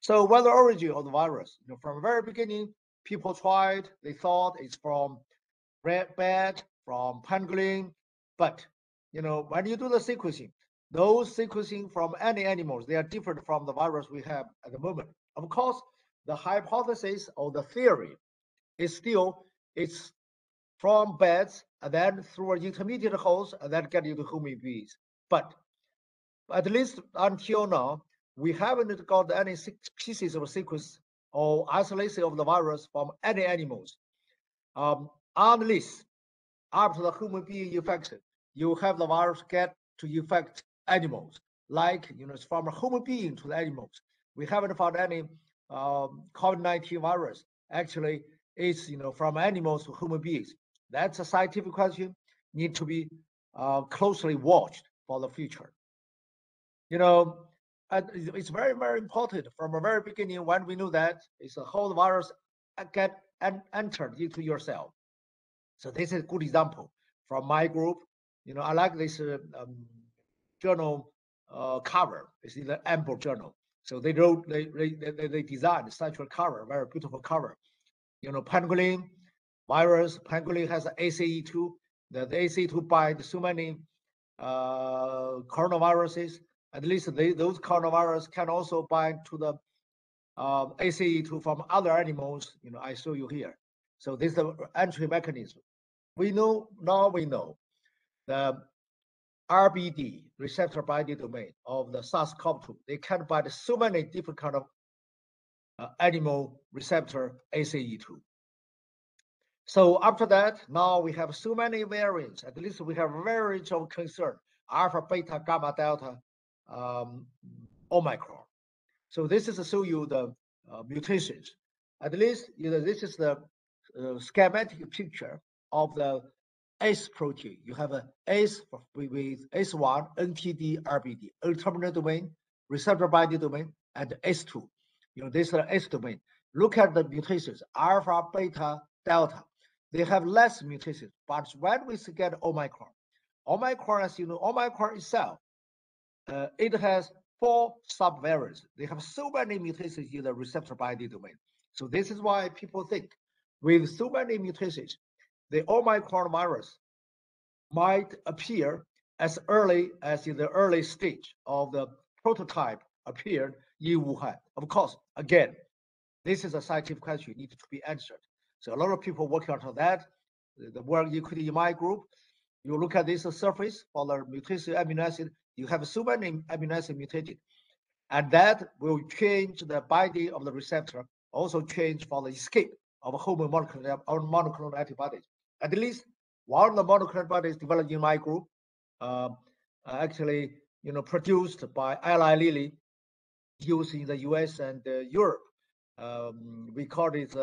So what the origin of the virus? You know, from the very beginning, people tried. They thought it's from red bat, from pangolin, but you know, when you do the sequencing, those sequencing from any animals, they are different from the virus we have at the moment. Of course, the hypothesis or the theory is still it's from bats and then through an intermediate host and then get into human beings. But at least until now, we haven't got any pieces of sequence or isolation of the virus from any animals. Unless after the human being infection, you have the virus get to infect animals, like, you know, from a human being to the animals. We haven't found any COVID-19 virus. Actually, it's, you know, from animals to human beings. That's a scientific question, need to be closely watched for the future. You know, and it's very, very important from the very beginning when we knew that it's a whole virus get entered into your cell. So this is a good example from my group. You know, I like this journal cover. It's in the Amber journal. So they designed such a cover, very beautiful cover. You know, pangolin virus. Pangolin has ACE2. The ACE2 bind so many coronaviruses. At least those coronaviruses can also bind to the ACE2 from other animals, I show you here. So this is the entry mechanism. We know the RBD, receptor binding domain of the SARS-CoV-2. They can bind so many different kind of animal receptor ACE2. So after that, now we have so many variants. At least we have variants of concern: alpha, beta, gamma, delta, Omicron. So this is to show you the mutations. At least this is the schematic picture of the ACE protein. You have a ACE with ACE1, NTD, RBD, N-terminal domain, receptor binding domain, and ACE2. This is the ACE domain. Look at the mutations: alpha, beta, delta. They have less mutations, but when we get Omicron, as you know, Omicron itself, it has 4 subvariants. They have so many mutations in the receptor binding domain. So this is why people think with so many mutations, the Omicron virus might appear as early as in the early stage of the prototype appeared in Wuhan. Of course, again, this is a scientific question needed to be answered. So a lot of people working on that. The work including in my group, you look at this surface for the mutation amino acid, you have so many amino acid mutated, and that will change the binding of the receptor, also change for the escape of monoclonal antibodies. At least one of the monoclonal antibodies developed in my group, actually, produced by Eli Lilly, used in the US and Europe. We call it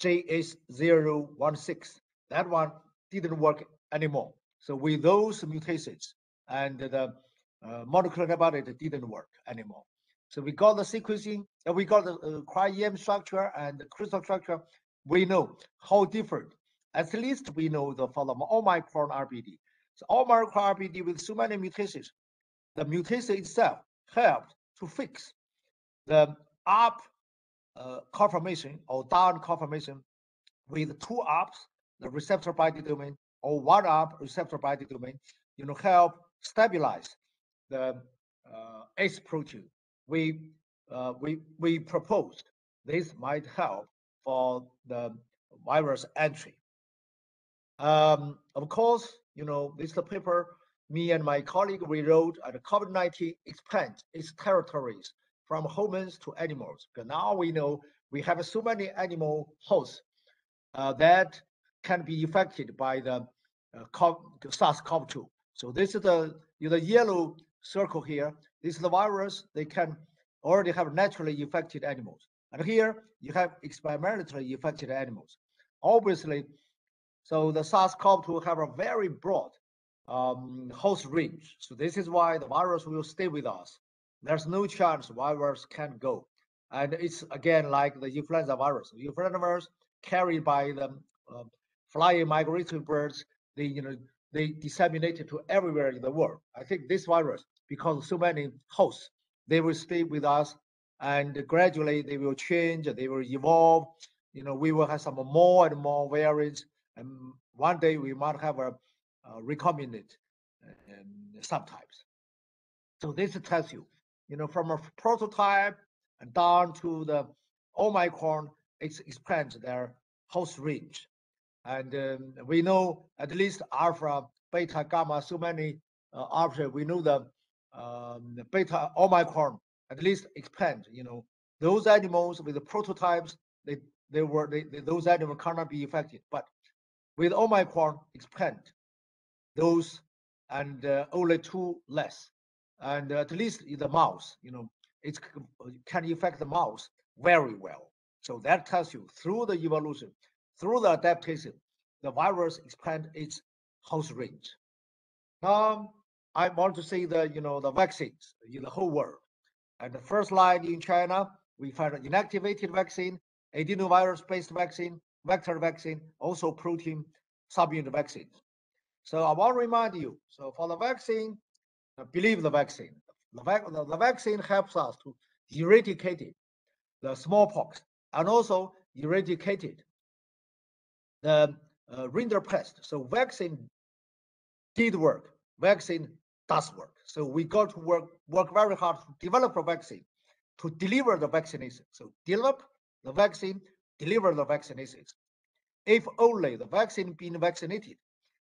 JS016. That one didn't work anymore. So with those mutations and the monoclonal antibody didn't work anymore. So we got the sequencing, we got the cryo-EM structure and the crystal structure. We know how different. At least we know for the Omicron RBD. So Omicron RBD with so many mutations, the mutation itself helped to fix the up conformation or down conformation with 2 ups, the receptor binding domain, or 1 up receptor binding domain, help stabilize the ACE protein. We proposed this might help for the virus entry. Of course, this is the paper me and my colleague we wrote, and COVID-19 expands its territories from humans to animals. Because now we know we have so many animal hosts that can be affected by the SARS-CoV-2. So this is the yellow circle here. This is the virus. They can already have naturally infected animals. And here you have experimentally infected animals. Obviously, so the SARS-CoV-2 have a very broad host range. So this is why the virus will stay with us. There's no chance virus can go. And it's again like the influenza virus. The influenza virus carried by the flying migratory birds, they disseminated to everywhere in the world. I think this virus, because of so many hosts, they will stay with us, and gradually they will change, they will evolve. We will have some more and more variants, and one day we might have a recombinant subtypes. So this tells you, from a prototype and down to the Omicron, it expands their host range. And we know at least alpha, beta, gamma, so many after we know the beta Omicron at least expand. Those animals with the prototypes, those animals cannot be affected. But with Omicron expand those, and only 2 less. And at least in the mouse, it can affect the mouse very well. So that tells you through the evolution, through the adaptation, the virus expand its host range. Now, I want to say the vaccines in the whole world. And the first line in China, we find an inactivated vaccine, adenovirus-based vaccine, vector vaccine, also protein subunit vaccines. So I want to remind you, so for the vaccine, believe the vaccine. The vaccine helps us to eradicate the smallpox and also eradicated the rinderpest. So vaccine did work. Vaccine does work. So we got to work very hard to develop a vaccine to deliver the vaccination. So develop the vaccine, deliver the vaccination. If only the vaccine being vaccinated,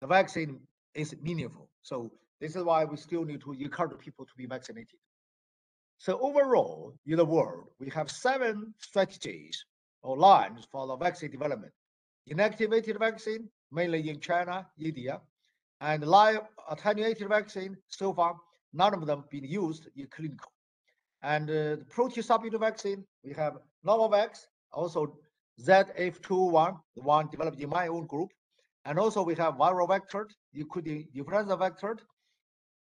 the vaccine is meaningful. So this is why we still need to encourage people to be vaccinated. So overall, in the world, we have 7 strategies or lines for the vaccine development. Inactivated vaccine, mainly in China, India, and live attenuated vaccine, so far, none of them been used in clinical. And the protein subunit vaccine, we have Novavax, also ZF201, the one developed in my own group. And also we have viral vector, including influenza vector.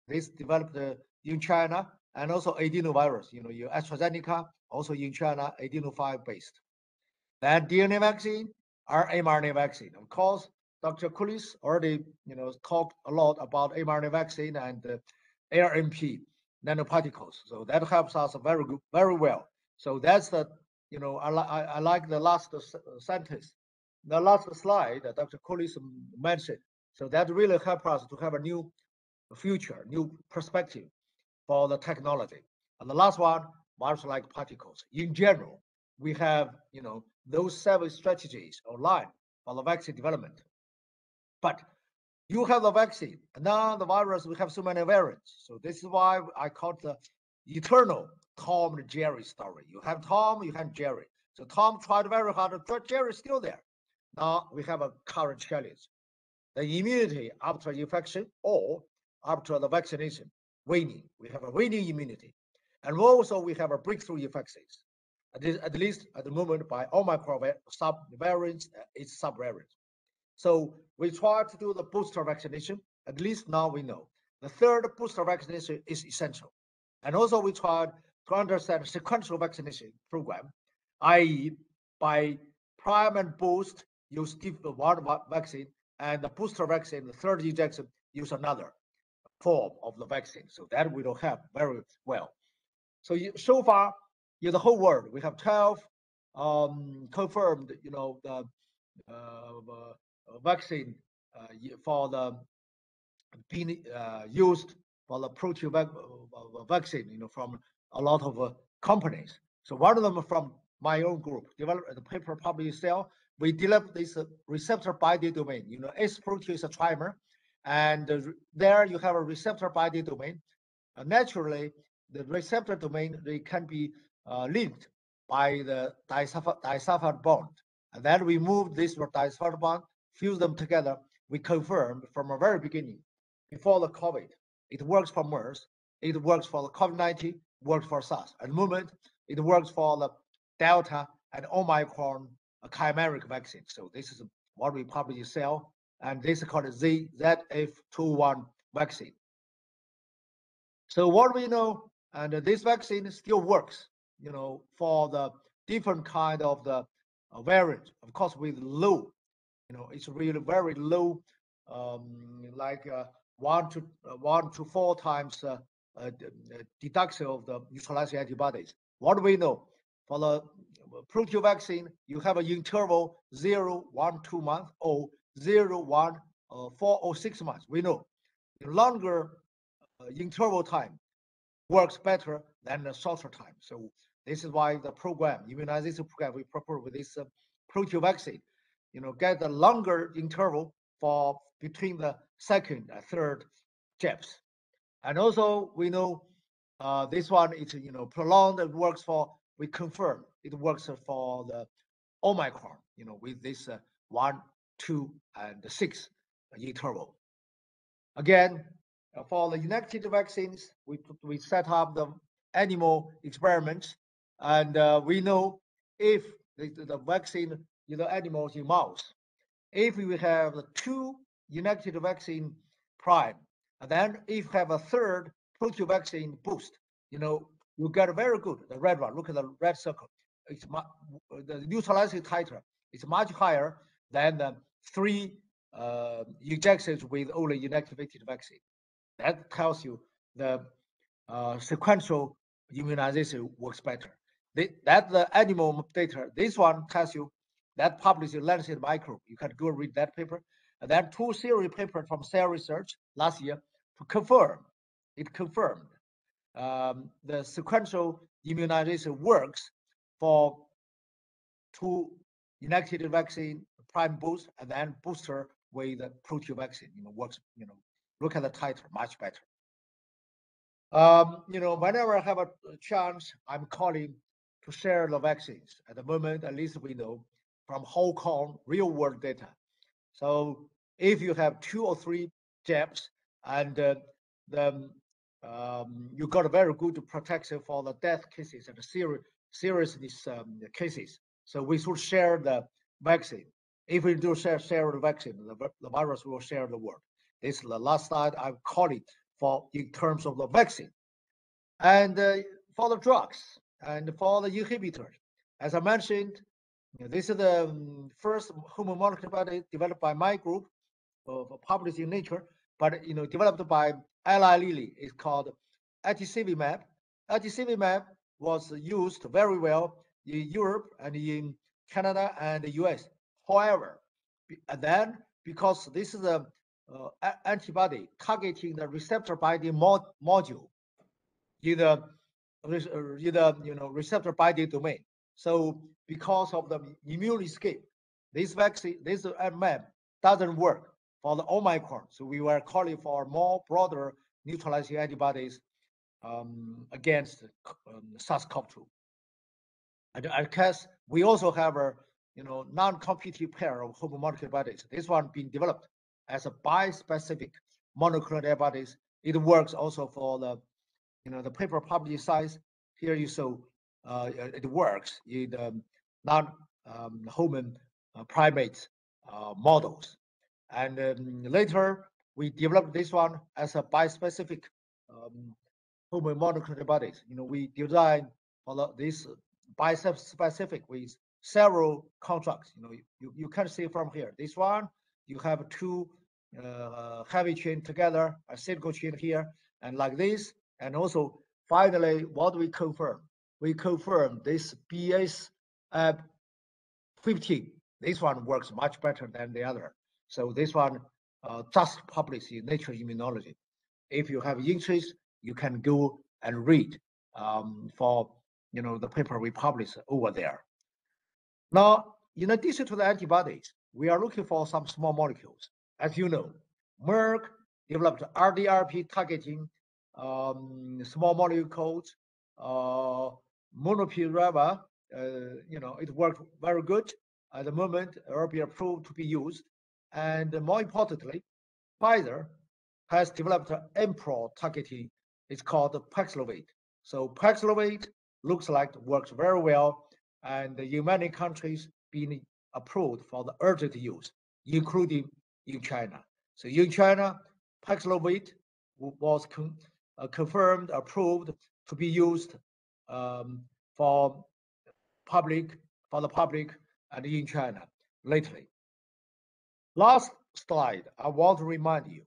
This developed in China, and also adenovirus, your AstraZeneca, also in China, adeno5 based. Then DNA vaccine or mRNA vaccine. Of course, Dr. Kulis already, talked a lot about mRNA vaccine and ARMP nanoparticles. So that helps us very good, very well. So that's the, I like the last sentence, the last slide that Dr. Kulis mentioned. So that really helps us to have a new future, new perspective for the technology. And the last one, virus-like particles. In general, we have, those 7 strategies or line for the vaccine development. But you have the vaccine, and now the virus, we have so many variants. So this is why I call it the eternal Tom and Jerry story. You have Tom, you have Jerry. So Tom tried very hard, Jerry is still there. Now we have a current challenge. The immunity after infection or after the vaccination, waning. We have a waning immunity. And also we have a breakthrough infections, at least at the moment by Omicron subvariants, its subvariants. So we try to do the booster vaccination. At least now we know. The 3rd booster vaccination is essential. And also we tried to understand sequential vaccination program, i.e. by prime and boost, you give the one vaccine, and the booster vaccine, the 3rd injection, use another form of the vaccine. So that we don't have very well. So so far, in the whole world, we have 12 confirmed, the vaccine for the being used for the protein vaccine, from a lot of companies. So one of them from my own group developed the paper published Cell. We developed this receptor binding domain. S protein is a trimer, and there you have a receptor binding domain. Naturally, the receptor domain, they can be linked by the disulfide bond. And then we move this disulfide bond, fuse them together. We confirmed from the very beginning, before the COVID, it works for MERS, it works for the COVID-19, works for SARS. At the moment, it works for the Delta and Omicron chimeric vaccine. So this is what we published Cell, and this is called ZF21 vaccine. So what we know, and this vaccine still works, for the different kind of the variant. Of course, with low, it's really very low, like 1 to 4 times deduction of the neutralizing antibodies. What do we know? For the protein vaccine, you have an interval 0, 1, 2 months, or 0, 1, 4 or 6 months. We know the longer interval time works better than the shorter time. So this is why the program, immunization program, we propose with this protein vaccine, get a longer interval for between the 2nd and 3rd jabs. And also we know this one is prolonged. It works for, we confirm it works for the Omicron, with this 1, 2, and 6 interval. Again, for the inactivated vaccines, we set up the animal experiments, and we know if the vaccine in the animals in mouse, if we have the 2 inactivated vaccine prime, and then if we have a 3rd protein vaccine boost, you get a very good, the red one, look at the red circle. It's the neutralizing titer is much higher than the 3 injections with only inactivated vaccine. That tells you the sequential immunization works better. That's the animal data. This one tells you that published in Lancet Microbe. You can go read that paper. And then 2 series papers from Cell Research last year to confirm. It confirmed the sequential immunization works for 2 inactivated vaccine, prime boost, and then booster with the protein vaccine. Works. Look at the titer, much better. Whenever I have a chance, I'm calling to share the vaccines. At the moment, at least we know from Hong Kong real world data. So if you have 2 or 3 jabs and you got a very good protection for the death cases and the seriousness cases. So we should share the vaccine. If we do share the vaccine, the virus will share the world. This is the last slide I'm calling for in terms of the vaccine. And for the drugs and for the inhibitors, as I mentioned, this is the first homomolecular antibody developed by my group, published in Nature, but developed by Eli Lilly. It's called adicivimab. Adicivimab was used very well in Europe and in Canada and the US. However, then because this is a antibody targeting the receptor binding module in the receptor binding domain. So because of the immune escape, this vaccine, this mAb doesn't work for the Omicron. So we were calling for more broader neutralizing antibodies against SARS-CoV-2. And I guess we also have a non-competitive pair of homomolecular antibodies. This one being developed as a bispecific monoclonal antibodies. It works also for the the paper published size. Here you saw it works in the non-human primate models. And later, we developed this one as a bispecific homomolecular antibodies. We designed for this bispecific with several constructs. You can see from here. This one, you have 2 heavy chain together, a single chain here, and like this. And also, finally, what we confirm? We confirm this BS15. This one works much better than the other. So this one just published in Nature Immunology. If you have interest, you can go and read for the paper we published over there. Now, in addition to the antibodies, we are looking for some small molecules. As you know, Merck developed RDRP targeting small molecules, Molnupiravir. It worked very good. At the moment, it will be approved to be used. And more importantly, Pfizer has developed an mPro targeting. It's called Paxlovid. So Paxlovid looks like it works very well, and in many countries being approved for the urgent use, including in China. So in China, Paxlovid was confirmed, approved to be used for the public and in China lately. Last slide, I want to remind you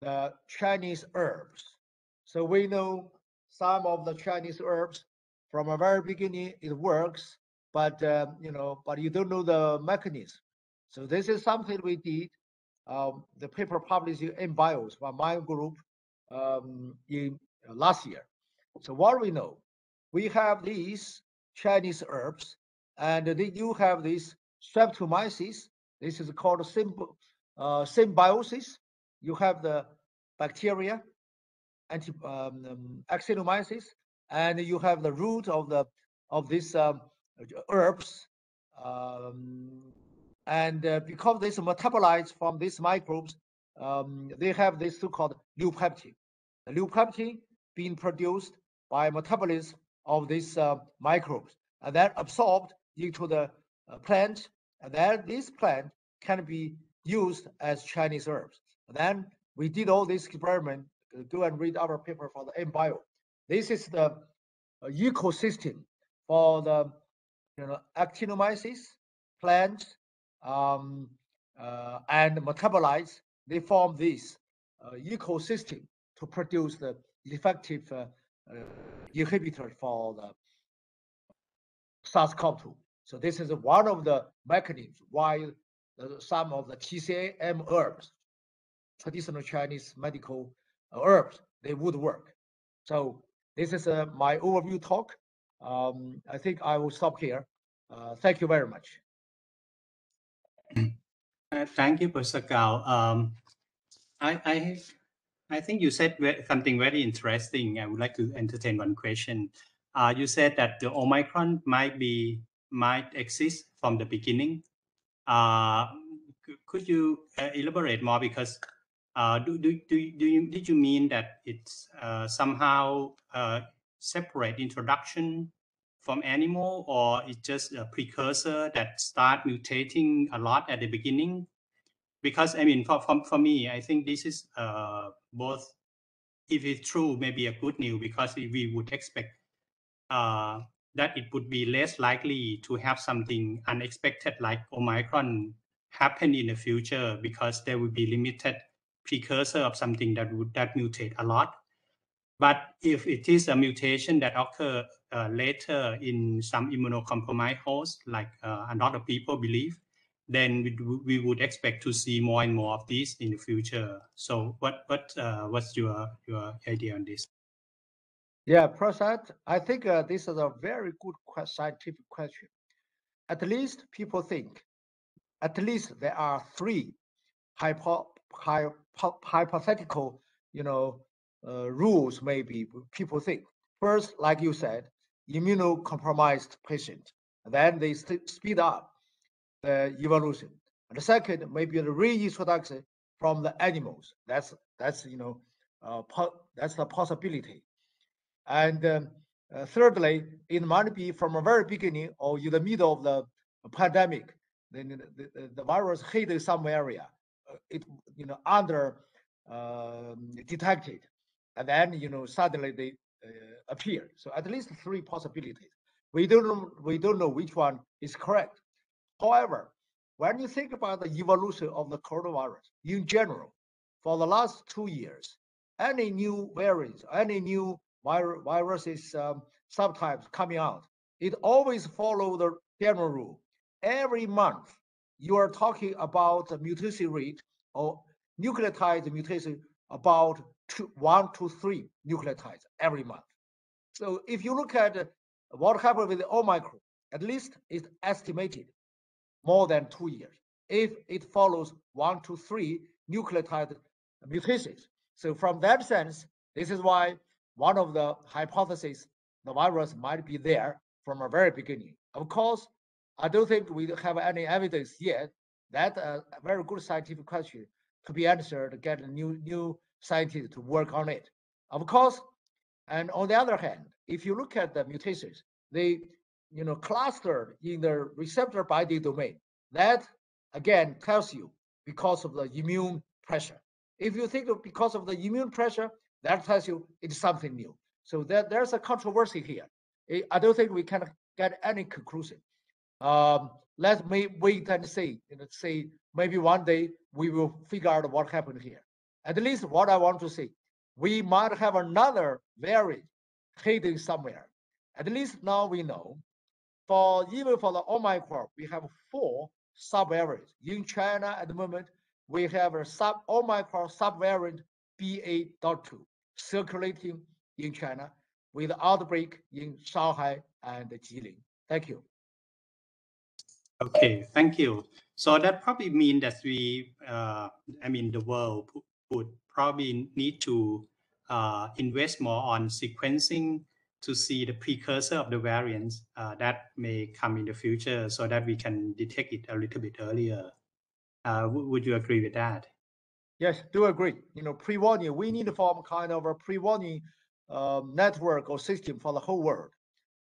the Chinese herbs. So we know some of the Chinese herbs from a very beginning it works, but but you don't know the mechanism. So this is something we did. The paper published in Bios by my group in last year. So what we know, we have these Chinese herbs, and you have this streptomyces. This is called symbiosis. You have the bacteria, actinomyces, and you have the root of these herbs. And because this metabolites from these microbes, they have this so-called leupeptin. The leupeptin being produced by metabolism of these microbes, and then absorbed into the plant, and then this plant can be used as Chinese herbs. And then we did all this experiment. Go and read our paper for the MBio. This is the ecosystem for the actinomyces, plants, and metabolites. They form this ecosystem to produce the effective inhibitor for the SARS-CoV-2. So this is one of the mechanisms why some of the TCM herbs, traditional Chinese medical herbs, they would work. So this is my overview talk. I think I will stop here. Thank you very much. Thank you, Professor Gao. I think you said something very interesting. I would like to entertain one question. You said that the Omicron might exist from the beginning. Could you elaborate more? Because did you mean that it's somehow separate introduction from animal, or it's just a precursor that start mutating a lot at the beginning? Because I mean, for me, I think this is both. If it's true, maybe a good news, because we would expect that it would be less likely to have something unexpected like Omicron happen in the future, because there would be limited precursor of something that mutate a lot. But if it is a mutation that occur later in some immunocompromised hosts, like a lot of people believe, then we would expect to see more and more of these in the future. So what's your idea on this? Yeah, Prasert, I think this is a very good scientific question. At least people think, at least there are three hypothetical, rules maybe people think. First, like you said, immunocompromised patient, then they speed up the evolution. And the second, maybe the reintroduction from the animals. That's that's the possibility. And thirdly, it might be from a very beginning or in the middle of the pandemic, then the virus hit some area, it under detected, and then suddenly they appear. So at least three possibilities. We don't know which one is correct. However, when you think about the evolution of the coronavirus in general, for the last 2 years, any new variants, any new viruses subtypes coming out, it always follow the general rule. Every month, you are talking about the mutation rate or nucleotide mutation about 1 to 3 nucleotides every month. So if you look at what happened with the Omicron, at least it's estimated more than 2 years if it follows 1 to 3 nucleotide mutations. So from that sense, this is why one of the hypotheses, the virus might be there from a very beginning. Of course, I don't think we have any evidence yet. That a very good scientific question to be answered, to get a new scientists to work on it. Of course, and on the other hand, if you look at the mutations, they clustered in the receptor binding domain. That again tells you because of the immune pressure. If you think of because of the immune pressure, that tells you it's something new. So there's a controversy here. I don't think we can get any conclusion. Let's wait and see. Say maybe one day we will figure out what happened here. At least what I want to say, we might have another variant hidden somewhere. At least now we know. Even for the Omicron, we have 4 subvariants. In China at the moment, we have a Omicron subvariant BA.2 circulating in China with outbreak in Shanghai and Jilin. Thank you. Okay, thank you. So that probably means that the world would probably need to invest more on sequencing to see the precursor of the variants that may come in the future, so that we can detect it a little bit earlier. Would you agree with that? Yes, do agree. Pre-warning, we need to form kind of a pre-warning network or system for the whole world,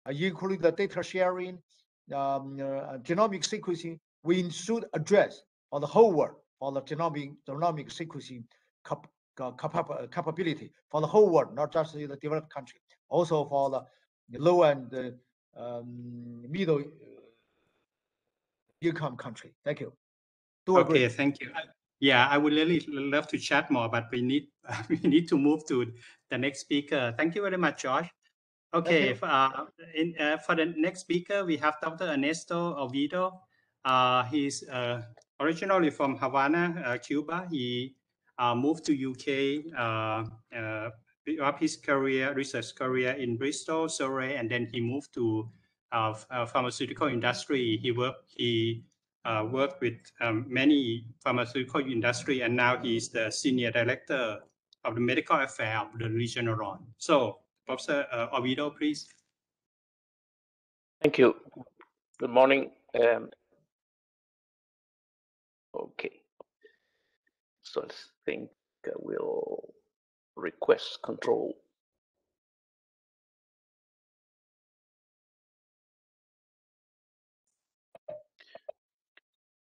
including the data sharing, genomic sequencing. We should address for the whole world for the genomic sequencing capability for the whole world, not just in the developed country, also for the low and middle income country. Thank you. Do agree. Okay, thank you. Yeah, I would really love to chat more, but we need to move to the next speaker. Thank you very much, Josh. Okay, for the next speaker, we have Dr. Ernesto Oviedo. He's originally from Havana, Cuba. He moved to UK up his career, research career in Bristol, Surrey, and then he moved to pharmaceutical industry. He worked with many pharmaceutical industry, and now he's the senior director of the medical affairs of the Regeneron. So, Professor Oviedo, please. Thank you. Good morning. Okay. So I think I will request control.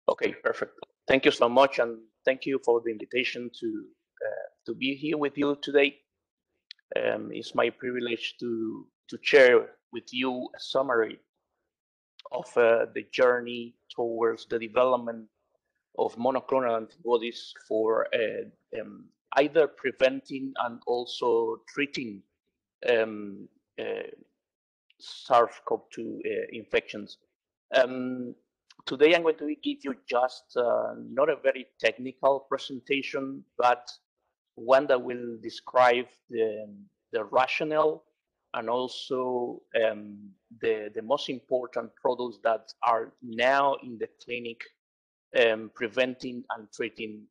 Okay, perfect. Thank you so much, and thank you for the invitation to be here with you today. It's my privilege to share with you a summary of the journey towards the development of monoclonal antibodies for either preventing and also treating SARS-CoV-2 infections. Today I'm going to give you just not a very technical presentation, but one that will describe the rationale and also the most important products that are now in the clinic preventing and treating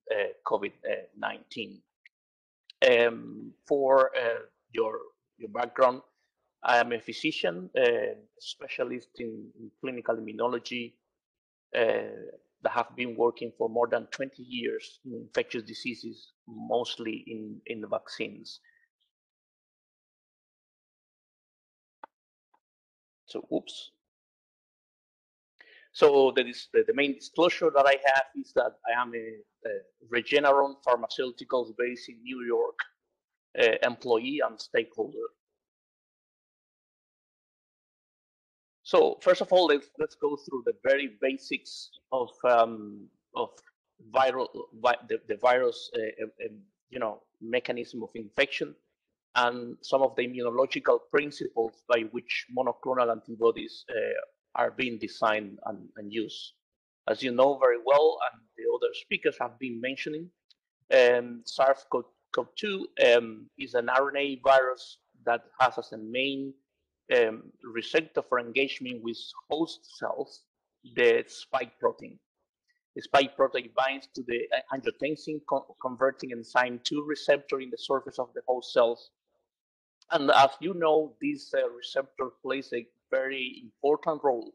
COVID-19. For your background, I am a physician, specialist in clinical immunology, that have been working for more than 20 years in infectious diseases, mostly in the vaccines. So, oops. So the main disclosure that I have is that I am a Regeneron Pharmaceuticals based in New York employee and stakeholder. So first of all, let's go through the very basics of the virus, mechanism of infection, and some of the immunological principles by which monoclonal antibodies are being designed and used. As you know very well, and the other speakers have been mentioning, SARS-CoV-2 is an RNA virus that has as a main receptor for engagement with host cells the spike protein. The spike protein binds to the angiotensin converting enzyme 2 receptor in the surface of the host cells. And as you know, this receptor plays a very important role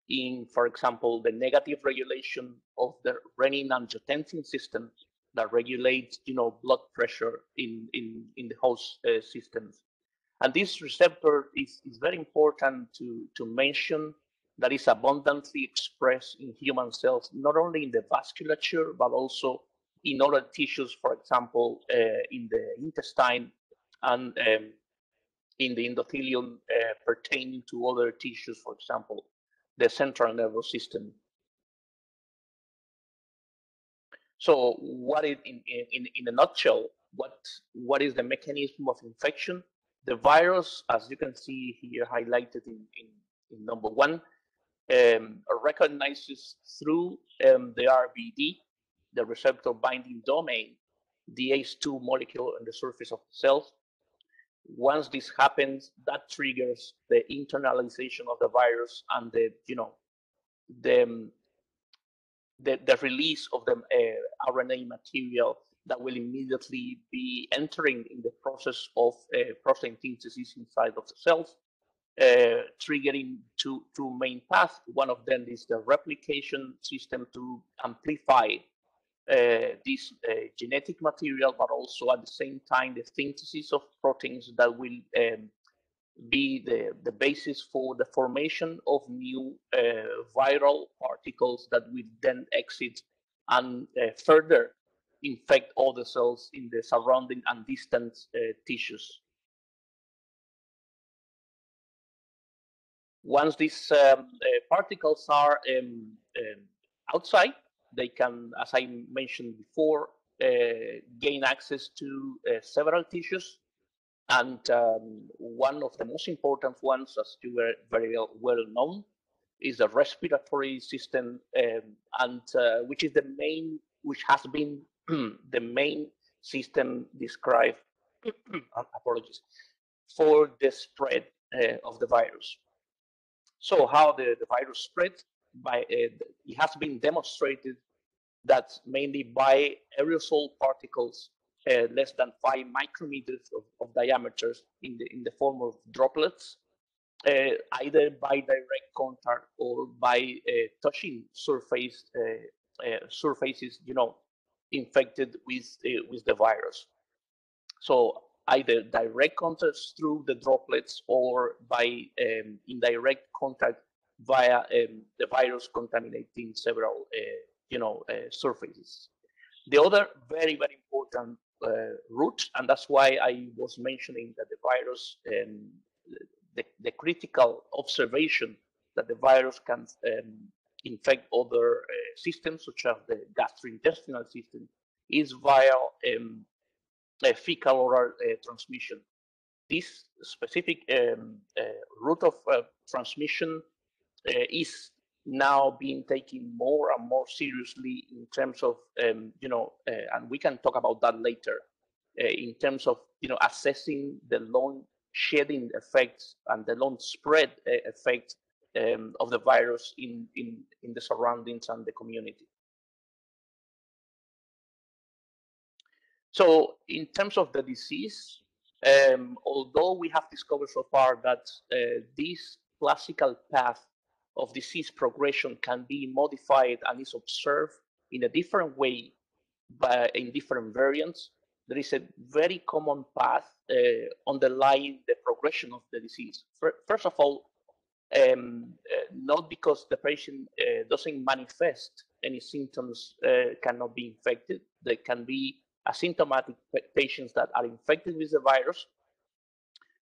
in, for example, the negative regulation of the renin-angiotensin system that regulates, blood pressure in the host systems. And this receptor is very important to mention that is abundantly expressed in human cells, not only in the vasculature, but also in other tissues, for example, in the intestine and in the endothelium pertaining to other tissues, for example, the central nervous system. So what is, in a nutshell, what is the mechanism of infection? The virus, as you can see here highlighted in number 1, recognizes through the RBD, the receptor binding domain, the ACE2 molecule on the surface of the cells. Once this happens, that triggers the internalization of the virus and the release of the RNA material that will immediately be entering in the process of protein synthesis inside of the cells, triggering two main paths. One of them is the replication system to amplify this genetic material, but also at the same time the synthesis of proteins that will be the basis for the formation of new viral particles that will then exit and further infect all the cells in the surrounding and distant tissues. Once these particles are outside, they can, as I mentioned before, gain access to several tissues. And one of the most important ones, as you were very well known, is the respiratory system, and which has been the main system described apologies, for the spread of the virus. So how the virus spreads, by it has been demonstrated that mainly by aerosol particles less than 5 micrometers of diameters in the form of droplets, either by direct contact or by touching surfaces, infected with the virus. So either direct contacts through the droplets or by indirect contact via the virus contaminating several surfaces. The other very, very important route, and that's why I was mentioning that the virus, the critical observation that the virus can infect other systems, such as the gastrointestinal system, is via fecal oral transmission. This specific route of transmission is now being taken more and more seriously in terms of, and we can talk about that later, in terms of, assessing the lung shedding effects and the lung spread effect of the virus in the surroundings and the community. So in terms of the disease, although we have discovered so far that this classical path of disease progression can be modified and is observed in a different way in different variants, there is a very common path underlying the progression of the disease. First of all, not because the patient doesn't manifest any symptoms cannot be infected. There can be asymptomatic patients that are infected with the virus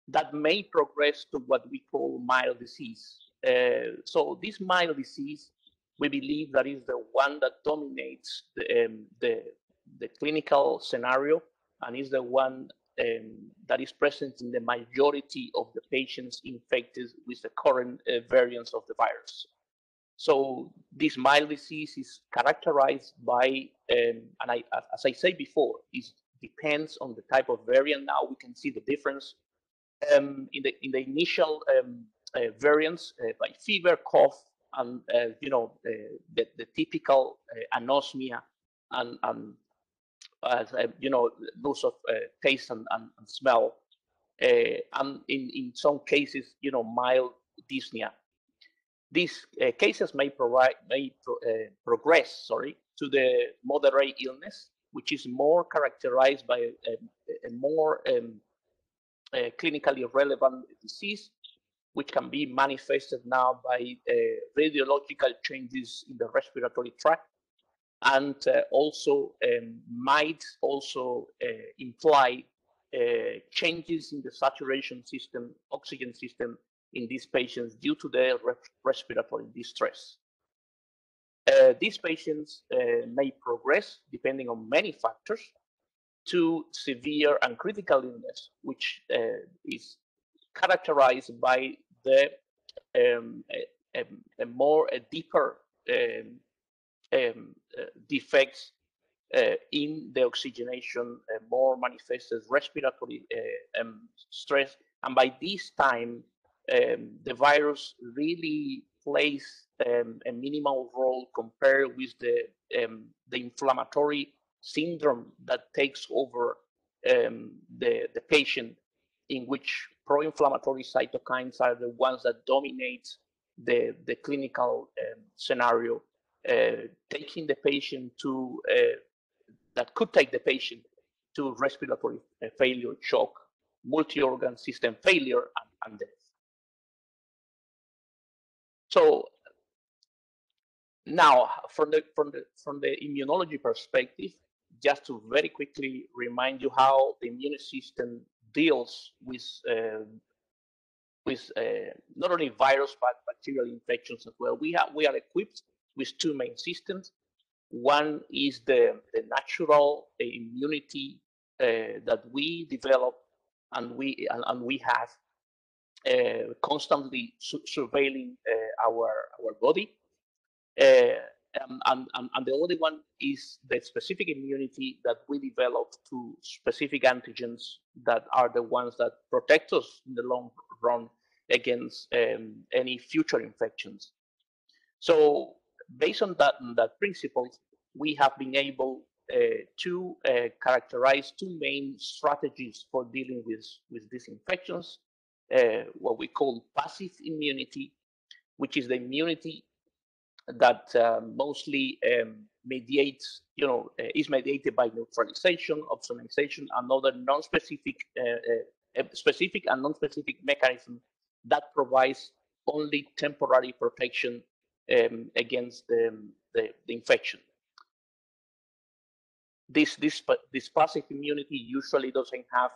that may progress to what we call mild disease. So this mild disease, we believe that is the one that dominates the clinical scenario and is the one that is present in the majority of the patients infected with the current variants of the virus. So this mild disease is characterized by, as I said before, it depends on the type of variant. Now we can see the difference in the initial variants by fever, cough, and the typical anosmia and loss of taste and smell, and in some cases, mild dyspnea. These cases may progress, to the moderate illness, which is more characterized by a more clinically relevant disease, which can be manifested now by radiological changes in the respiratory tract, and also might also imply changes in the saturation system, oxygen system in these patients due to their respiratory distress. These patients may progress, depending on many factors, to severe and critical illness, which is characterized by the deeper defects in the oxygenation, more manifested respiratory stress, and by this time, the virus really plays a minimal role compared with the inflammatory syndrome that takes over the patient, in which pro-inflammatory cytokines are the ones that dominate the clinical scenario, taking the patient to that could take the patient to respiratory failure, shock, multi-organ system failure, and death. So now, from the immunology perspective, just to very quickly remind you how the immune system deals with not only virus but bacterial infections as well. We are equipped with two main systems. One is the natural immunity that we develop and we have constantly surveilling our body, and the other one is the specific immunity that we develop to specific antigens that are the ones that protect us in the long run against any future infections. So based on that principle, we have been able to characterize two main strategies for dealing with these infections, what we call passive immunity, which is the immunity that mostly mediates, is mediated by neutralization, opsonization, and other non-specific, specific and non-specific mechanisms that provides only temporary protection against the infection. This passive immunity usually doesn't have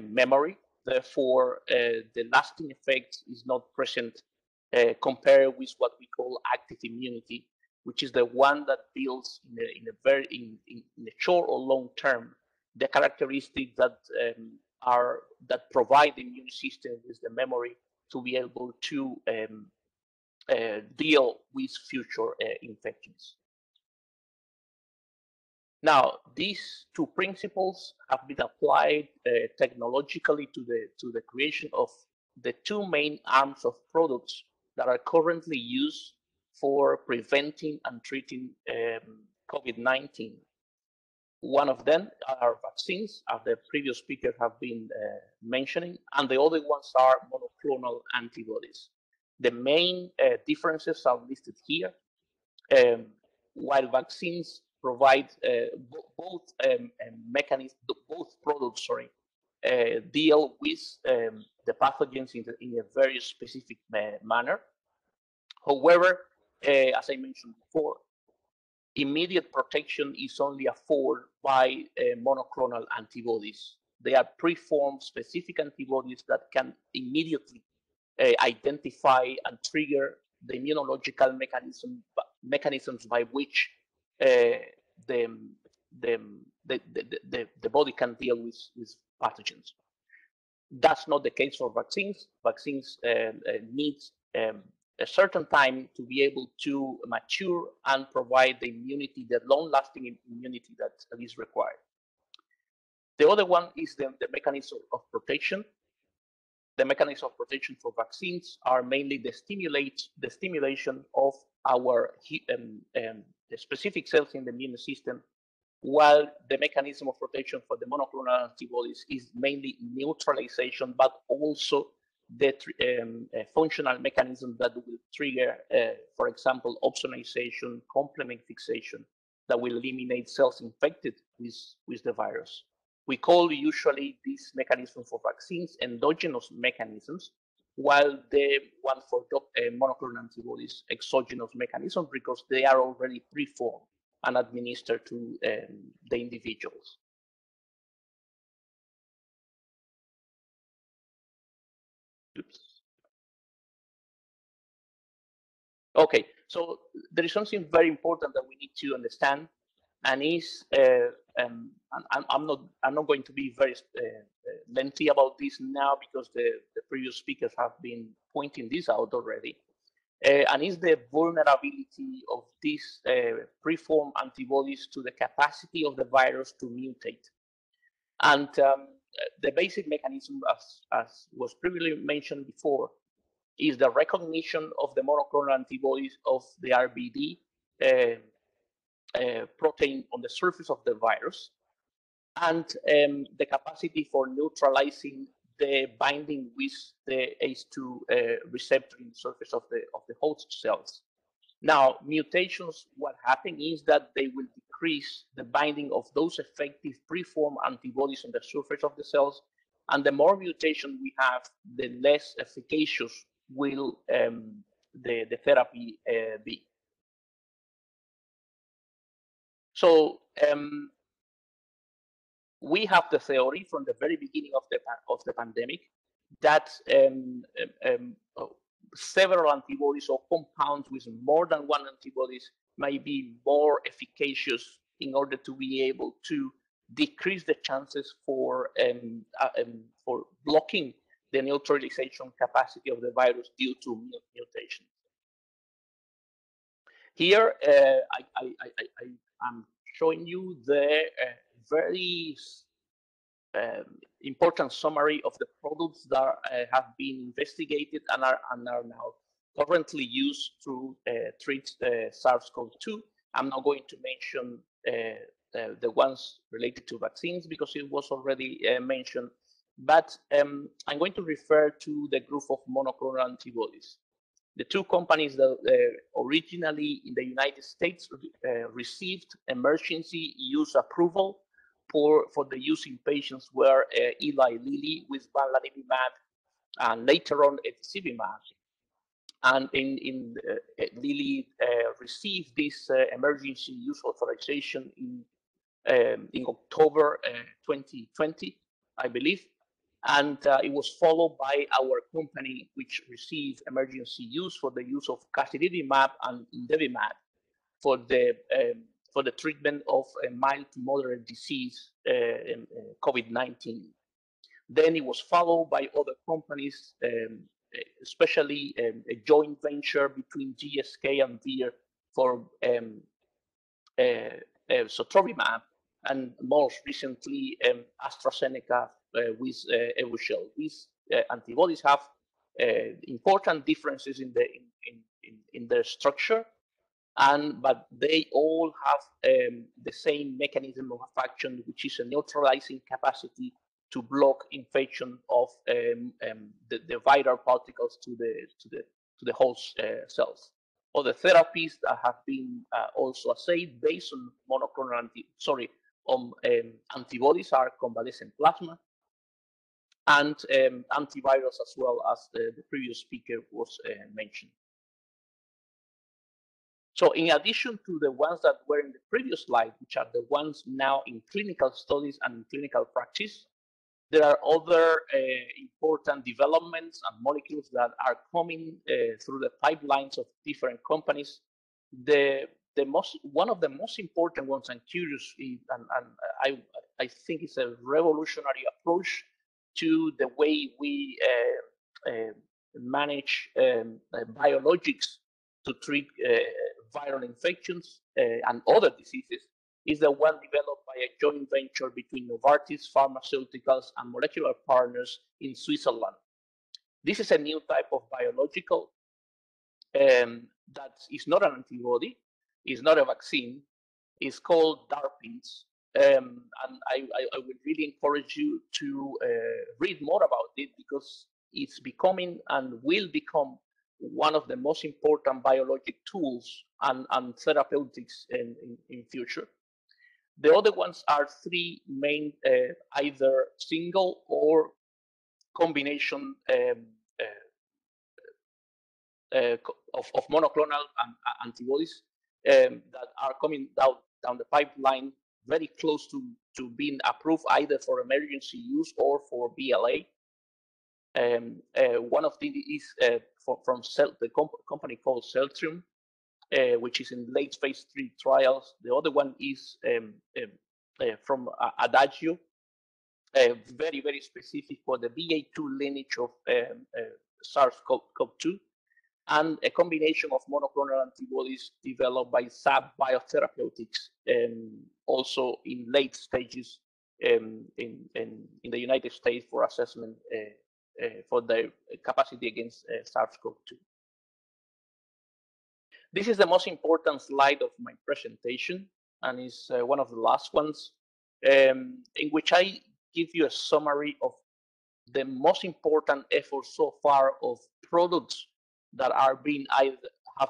memory, therefore the lasting effect is not present compared with what we call active immunity, which is the one that builds in a short or long term the characteristics that that provide the immune system with the memory to be able to deal with future infections. Now, these two principles have been applied technologically to the creation of the two main arms of products that are currently used for preventing and treating COVID-19. One of them are vaccines, as the previous speakers have been mentioning, and the other ones are monoclonal antibodies. The main differences are listed here. While vaccines provide both mechanisms, both products, deal with the pathogens in a very specific manner. However, as I mentioned before, immediate protection is only afforded by monoclonal antibodies. They are preformed specific antibodies that can immediately identify and trigger the immunological mechanisms by which the body can deal with pathogens. That's not the case for vaccines. Vaccines need a certain time to be able to mature and provide the immunity, the long-lasting immunity that is required. The other one is the mechanism of protection. The mechanism of protection for vaccines are mainly the stimulation of our the specific cells in the immune system, while the mechanism of protection for the monoclonal antibodies is mainly neutralization, but also the functional mechanism that will trigger, for example, opsonization, complement fixation, that will eliminate cells infected with the virus. We call usually these mechanisms for vaccines endogenous mechanisms, while the one for monoclonal antibodies exogenous mechanisms, because they are already preformed and administered to the individuals. Oops. Okay, so there is something very important that we need to understand, and is I'm not going to be very lengthy about this now, because the previous speakers have been pointing this out already, and is the vulnerability of these preformed antibodies to the capacity of the virus to mutate. And the basic mechanism, as was previously mentioned before, is the recognition of the monoclonal antibodies of the RBD protein on the surface of the virus, and the capacity for neutralizing the binding with the ACE2 receptor in the surface of the host cells. Now, mutations, what happens is that they will decrease the binding of those effective preformed antibodies on the surface of the cells, and the more mutation we have, the less efficacious will the therapy be. So we have the theory from the very beginning of the pandemic that several antibodies or compounds with more than one antibodies may be more efficacious in order to be able to decrease the chances for blocking the neutralization capacity of the virus due to mutation. Here, I'm showing you the very important summary of the products that have been investigated and are now currently used to treat SARS-CoV-2. I'm not going to mention the ones related to vaccines because it was already mentioned, but I'm going to refer to the group of monoclonal antibodies. The two companies that originally in the United States received emergency use approval for the use in patients were Eli Lilly with bamlanivimab and later on etesevimab. And Lilly received this emergency use authorization in October 2020, I believe. And it was followed by our company, which received emergency use for the use of casirivimab and imdevimab for the treatment of a mild to moderate disease, COVID-19. Then it was followed by other companies, especially a joint venture between GSK and Vir for sotrovimab, and most recently AstraZeneca with Evusheld. These antibodies have important differences in their structure, but they all have the same mechanism of action, which is a neutralizing capacity to block infection of the viral particles to the host cells. Other therapies that have been also assayed based on monoclonal antibodies are convalescent plasma and antivirals, as well as the previous speaker was mentioned. So in addition to the ones that were in the previous slide, which are the ones now in clinical studies and in clinical practice, there are other important developments and molecules that are coming through the pipelines of different companies. One of the most important ones, and curious, and I think it's a revolutionary approach to the way we manage biologics to treat viral infections and other diseases, is the one developed by a joint venture between Novartis Pharmaceuticals and molecular partners in Switzerland. This is a new type of biological that is not an antibody, is not a vaccine, it's called DARPins. And I would really encourage you to read more about it, because it's becoming and will become one of the most important biologic tools and therapeutics in future. The other ones are three main, either single or combination of monoclonal antibodies that are coming down the pipeline, very close to being approved either for emergency use or for BLA. One of these is from the company called Celtrium, which is in late phase 3 trials. The other one is from Adagio, very, very specific for the BA2 lineage of SARS-CoV-2, and a combination of monoclonal antibodies developed by SAB Biotherapeutics, also in late stages in the United States for assessment for their capacity against SARS-CoV-2. This is the most important slide of my presentation, and is one of the last ones, in which I give you a summary of the most important efforts so far of products that have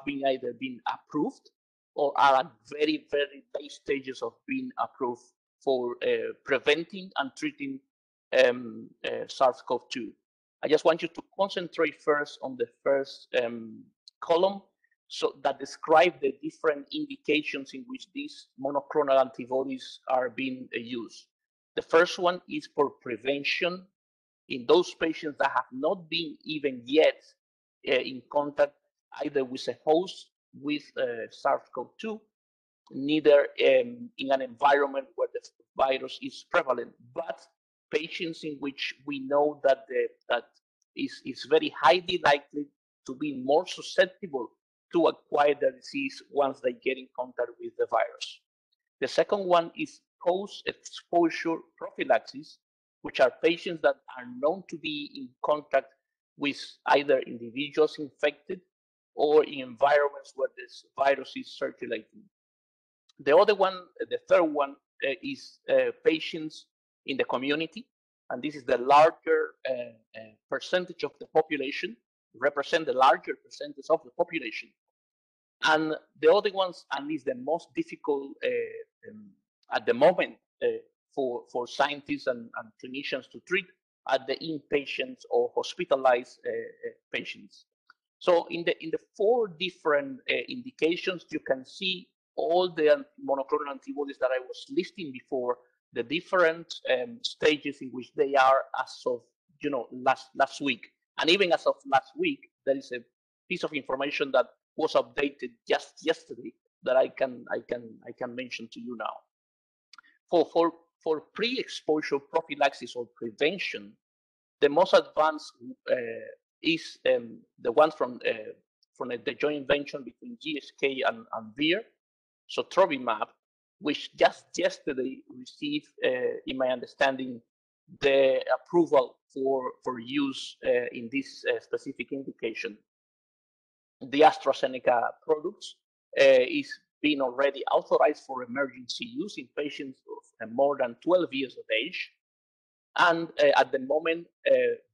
either been approved or are at very, very late stages of being approved for preventing and treating SARS-CoV-2. I just want you to concentrate first on the first column, so that describe the different indications in which these monoclonal antibodies are being used. The first one is for prevention in those patients that have not been even yet in contact either with a host with SARS-CoV-2, neither in an environment where the virus is prevalent, but patients in which we know that is very highly likely to be more susceptible to acquire the disease once they get in contact with the virus. The second one is post-exposure prophylaxis, which are patients that are known to be in contact with either individuals infected or in environments where this virus is circulating. The other one, the third one, is patients in the community, and this is the larger percentage of the population, represent the larger percentage of the population. And the other ones, and is the most difficult at the moment for scientists and clinicians to treat, are the inpatients or hospitalized patients. So in the four different indications, you can see all the monoclonal antibodies that I was listing before, the different stages in which they are as of last week. And even as of last week, there is a piece of information that was updated just yesterday that I can mention to you now. For pre-exposure prophylaxis or prevention, the most advanced is the one from the joint venture between GSK and Vir, so Trovimab, which just yesterday received, in my understanding, the approval for use in this specific indication. The AstraZeneca products is being already authorized for emergency use in patients of more than 12 years of age. And at the moment,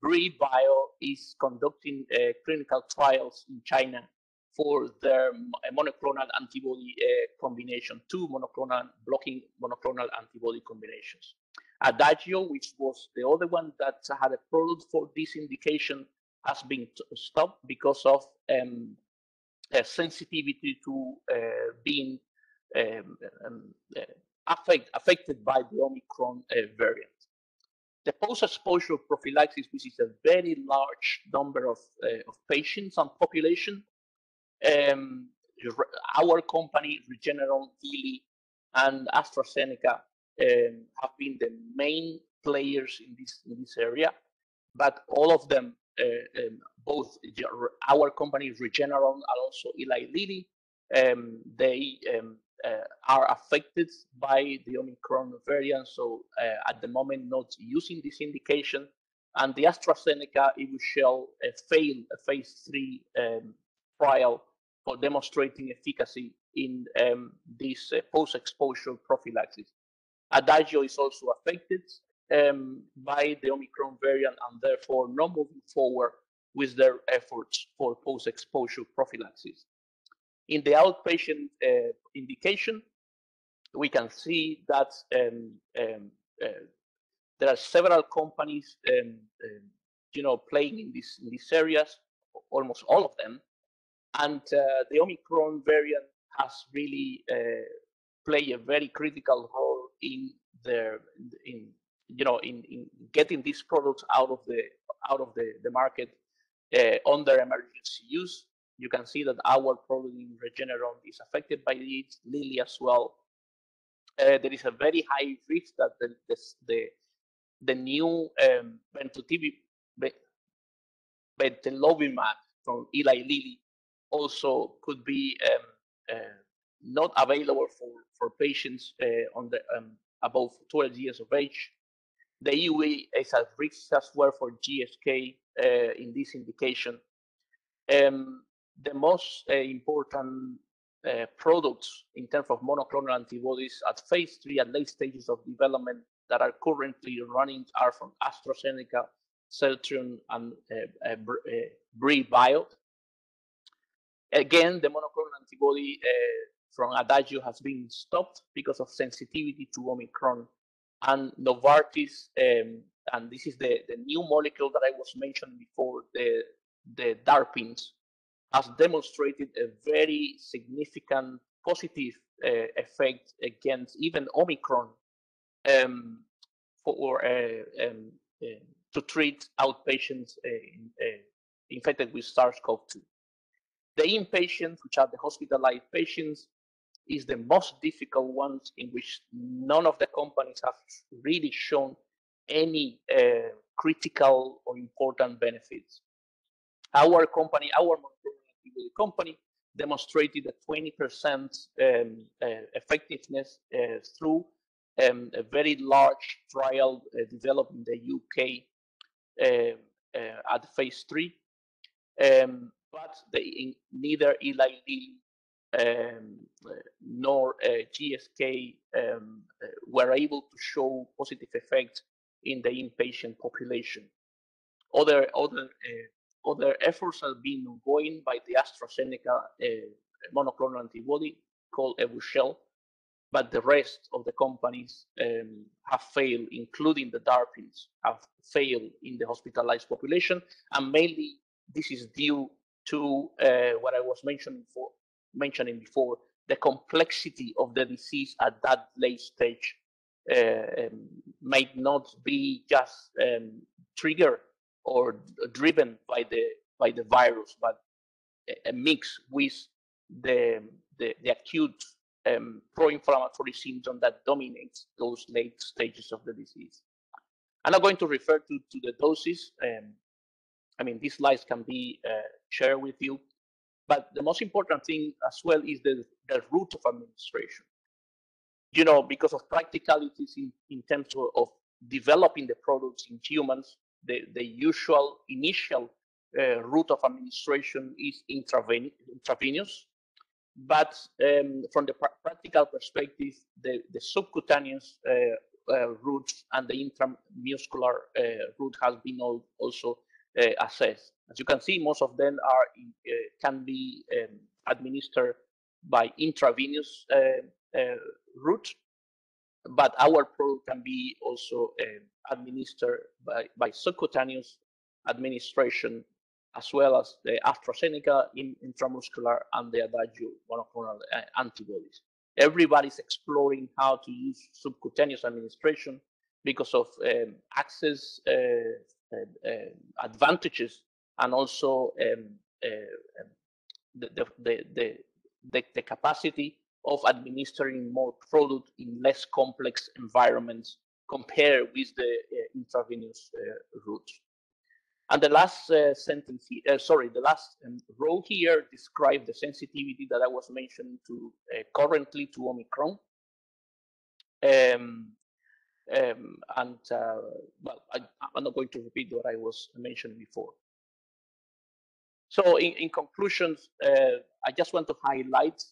BRI-Bio is conducting clinical trials in China for their monoclonal antibody combination, blocking monoclonal antibody combinations. Adagio, which was the other one that had a product for this indication, has been stopped because of sensitivity to being affected by the Omicron variant. The post-exposure prophylaxis, which is a very large number of patients and population, our company, Regeneron, Lilly, and AstraZeneca have been the main players in this area, but all of them, both our company, Regeneron, and also Eli Lilly, they are affected by the Omicron variant, so at the moment not using this indication. And the AstraZeneca, Evusheld, failed a phase 3 trial for demonstrating efficacy in this post-exposure prophylaxis. Adagio is also affected by the Omicron variant and therefore not moving forward with their efforts for post-exposure prophylaxis. In the outpatient indication, we can see that there are several companies, playing in these areas, almost all of them, and the Omicron variant has really played a very critical role in getting these products out of the market under emergency use. You can see that our product in Regeneron is affected by it, Lilly as well. There is a very high risk that the new Bentelovimab from Eli Lilly also could be not available for patients on the above 12 years of age. The EUA is at risk as well for GSK in this indication. The most important products in terms of monoclonal antibodies at phase 3 at late stages of development that are currently running are from AstraZeneca, Celltrion, and BRI-Bio. Again, the monoclonal antibody from Adagio has been stopped because of sensitivity to Omicron. And Novartis, and this is the new molecule that I was mentioning before, the DARPins, has demonstrated a very significant positive effect against even Omicron to treat outpatients infected with SARS-CoV-2. The inpatients, which are the hospitalized patients, is the most difficult ones in which none of the companies have really shown any critical or important benefits. Our company, our monoclonal antibody company, demonstrated a 20% effectiveness through a very large trial developed in the UK at phase 3. But neither Eli Lilly nor GSK were able to show positive effects in the inpatient population. Other efforts have been ongoing by the AstraZeneca monoclonal antibody called Evusheld, but the rest of the companies have failed, including the DARPins, have failed in the hospitalized population, and mainly this is due to what I was mentioning before, the complexity of the disease at that late stage might not be just triggered or driven by the virus, but a mix with the acute pro-inflammatory syndrome that dominates those late stages of the disease. I'm not going to refer to the doses. I mean, these slides can be shared with you, but the most important thing as well is the route of administration. You know, because of practicalities in terms of developing the products in humans, the usual initial route of administration is intravenous. But from the practical perspective, the subcutaneous route and the intramuscular route has been also assessed. As you can see, most of them can be administered by intravenous route, but our product can be also administered by subcutaneous administration, as well as the AstraZeneca intramuscular and the Adagio monoclonal antibodies. Everybody's exploring how to use subcutaneous administration because of access advantages, and also the capacity of administering more product in less complex environments compared with the intravenous route. And the last sentence, the last row here describes the sensitivity that I was mentioning to currently to Omicron. Well, I'm not going to repeat what I was mentioning before. So in conclusions, I just want to highlight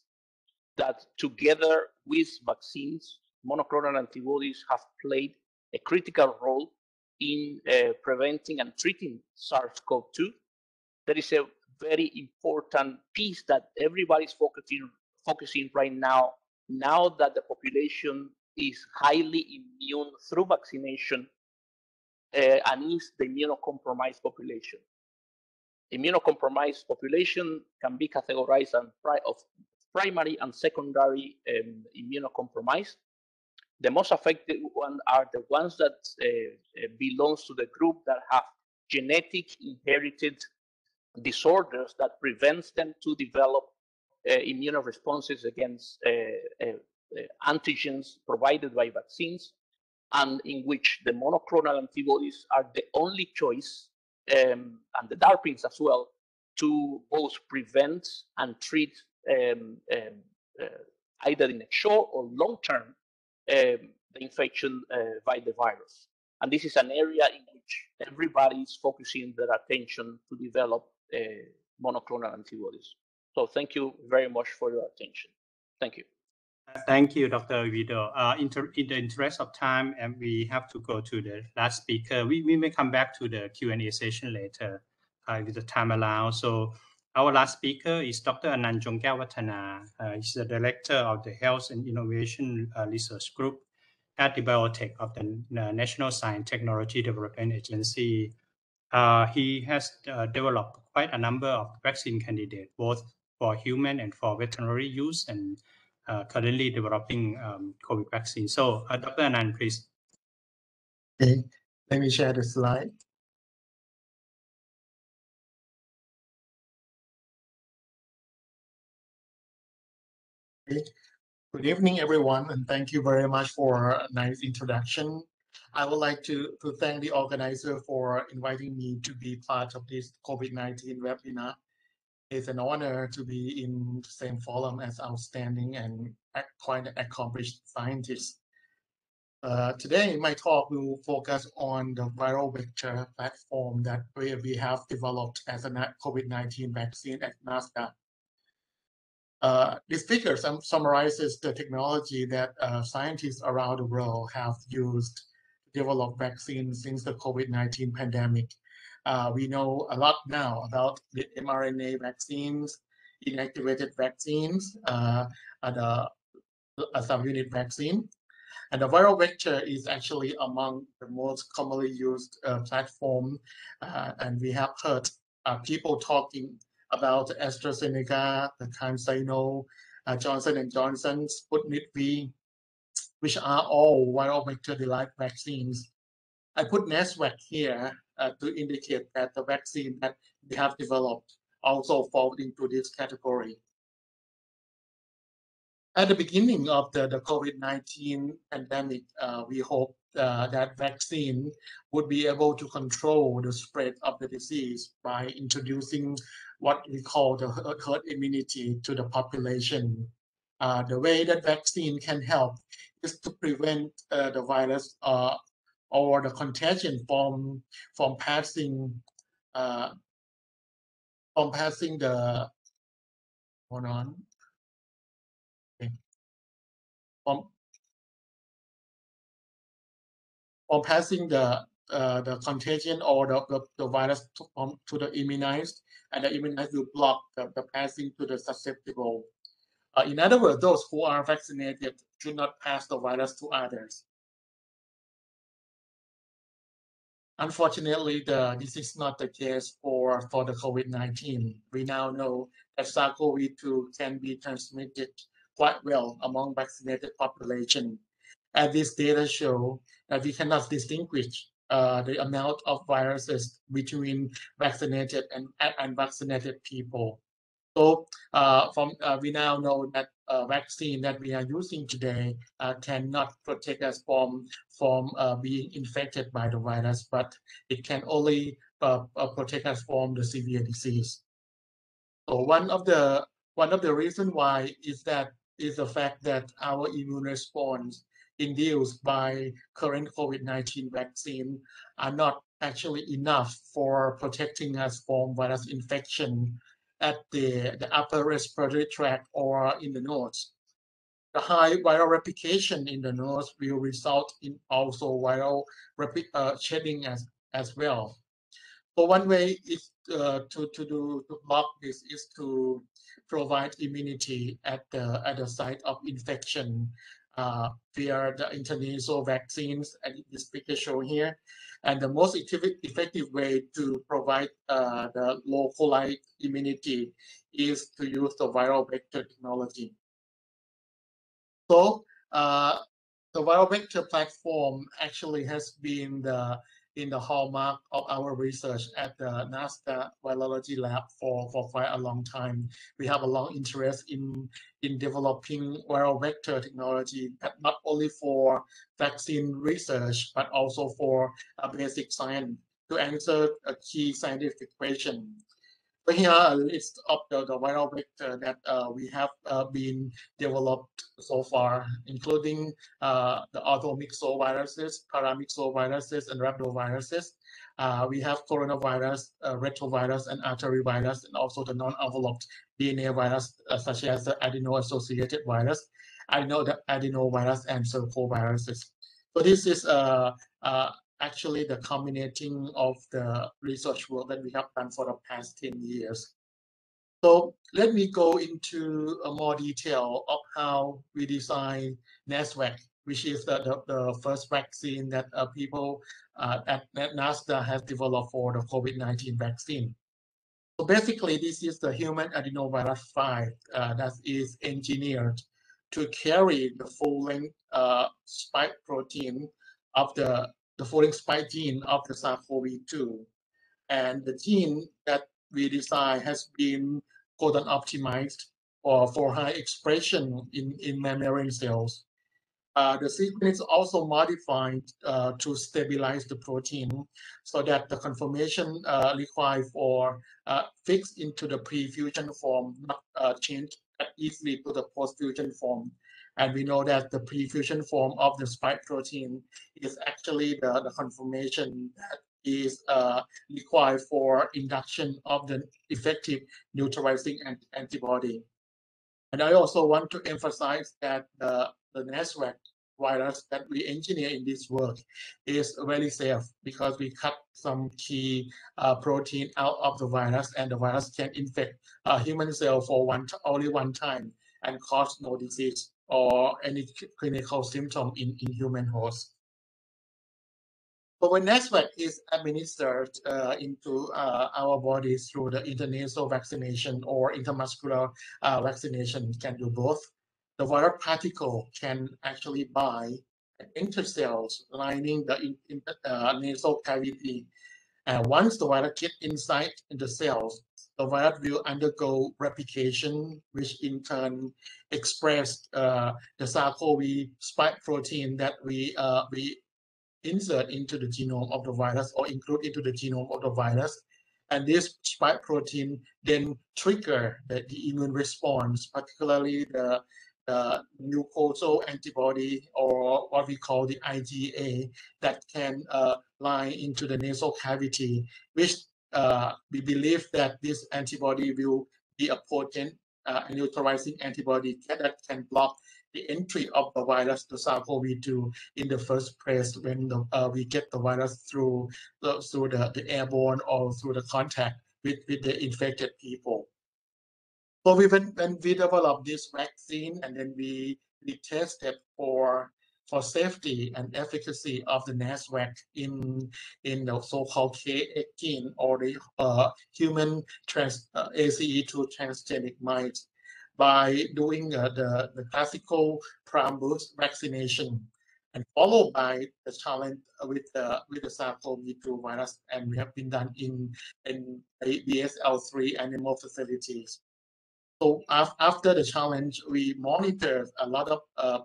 that together with vaccines, monoclonal antibodies have played a critical role in preventing and treating SARS-CoV-2. There is a very important piece that everybody's focusing right now that the population is highly immune through vaccination and is the immunocompromised population. Immunocompromised population can be categorized of primary and secondary immunocompromised. The most affected ones are the ones that belongs to the group that have genetic inherited disorders that prevents them to develop immune responses against antigens provided by vaccines, and in which the monoclonal antibodies are the only choice, and the DARPins as well, to both prevent and treat either in a short or long term the infection by the virus. And this is an area in which everybody is focusing their attention to develop monoclonal antibodies. So thank you very much for your attention. Thank you. Thank you, Dr. Oviedo. In the interest of time, and we have to go to the last speaker. We may come back to the Q&A session later if the time allows. So our last speaker is Dr. Anan Jongkaewwattana. He's the director of the Health and Innovation Research Group at the BIOTEC of the National Science Technology Development Agency. He has developed quite a number of vaccine candidates, both for human and for veterinary use, and currently developing COVID vaccine. So, Dr. Anan, please. Okay, let me share the slide. Okay. Good evening, everyone, and thank you very much for a nice introduction. I would like to thank the organizer for inviting me to be part of this COVID-19 webinar. It's an honor to be in the same forum as outstanding and quite accomplished scientists. Today, my talk will focus on the viral vector platform that we have developed as a COVID-19 vaccine at NASDAQ. This figure summarizes the technology that scientists around the world have used to develop vaccines since the COVID-19 pandemic. We know a lot now about the mRNA vaccines, inactivated vaccines, the subunit vaccine. And the viral vector is actually among the most commonly used platform. And we have heard people talking about AstraZeneca, the CanSino, Johnson & Johnson, Sputnik V, which are all viral vector-derived vaccines. I put NASDAQ here to indicate that the vaccine that we have developed also falls into this category. At the beginning of the COVID-19 pandemic, we hoped that vaccine would be able to control the spread of the disease by introducing what we call the herd immunity to the population. The way that vaccine can help is to prevent the virus or the contagion from passing the hold on. Okay. From passing the contagion or the virus to the immunized, and the immunized will block the passing to the susceptible. In other words, those who are vaccinated should not pass the virus to others. Unfortunately, this is not the case for the COVID-19. We now know that SARS-CoV-2 can be transmitted quite well among vaccinated population. And this data show that we cannot distinguish the amount of viruses between vaccinated and unvaccinated people. So we now know that vaccine that we are using today cannot protect us from being infected by the virus, but it can only protect us from the severe disease. So one of the reasons why is the fact that our immune response induced by current COVID-19 vaccine are not actually enough for protecting us from virus infection at the upper respiratory tract or in the nose. The high viral replication in the nose will result in also viral shedding as well. So one way is to block this is to provide immunity at the site of infection via the intranasal vaccines, and this picture shown here. And the most effective way to provide the localized immunity is to use the viral vector technology. So the viral vector platform actually has been in the hallmark of our research at the NASDAQ Virology Lab for quite a long time. We have a long interest in developing viral vector technology, not only for vaccine research, but also for basic science to answer a key scientific question. So here are a list of the viral vector that we have been developed so far, including the automyxoviruses, paramyxoviruses, and rhabdoviruses. We have coronavirus, retrovirus, and arterivirus, and also the non-enveloped DNA virus, such as the adeno-associated virus, adenovirus, and circoviruses. So this is actually the culminating of the research work that we have done for the past 10 years. So let me go into more detail of how we design NASDAQ, which is the first vaccine that people at NASDAQ has developed for the COVID-19 vaccine. So basically, this is the human adenovirus 5 that is engineered to carry the full-length spike protein of the full-length spike gene of the SARS-CoV-2. And the gene that we design has been codon optimized for high expression in mammalian cells. The sequence is also modified to stabilize the protein so that the conformation required for fixed into the pre-fusion form not changed easily to the post-fusion form. And we know that the pre-fusion form of the spike protein is actually the conformation that is required for induction of the effective neutralizing antibody. And I also want to emphasize that the NASWAC virus that we engineer in this work is very safe because we cut some key protein out of the virus, and the virus can infect a human cell for only one time and cause no disease or any clinical symptom in human hosts. But when NASWAC is administered into our bodies through the intranasal vaccination or intramuscular vaccination, can do both. The viral particle can actually bind and enter cells lining the nasal cavity. And once the virus gets inside the cells, the virus will undergo replication, which in turn express the SARS-CoV spike protein that we insert into the genome of the virus or include into the genome of the virus. And this spike protein then trigger the immune response, particularly the mucosal antibody, or what we call the IgA, that can lie into the nasal cavity, which we believe that this antibody will be a potent neutralizing antibody that can block the entry of the virus to SARS-CoV-2 in the first place when we get the virus through the airborne or through the contact with the infected people. So when we developed this vaccine, and then we tested for safety and efficacy of the NASWAC in the so-called K18 or the human ACE2 transgenic mice by doing the classical prime boost vaccination, and followed by the challenge with the SARS-CoV-2 virus, and we have been done in BSL-3 animal facilities. So after the challenge, we monitored a lot of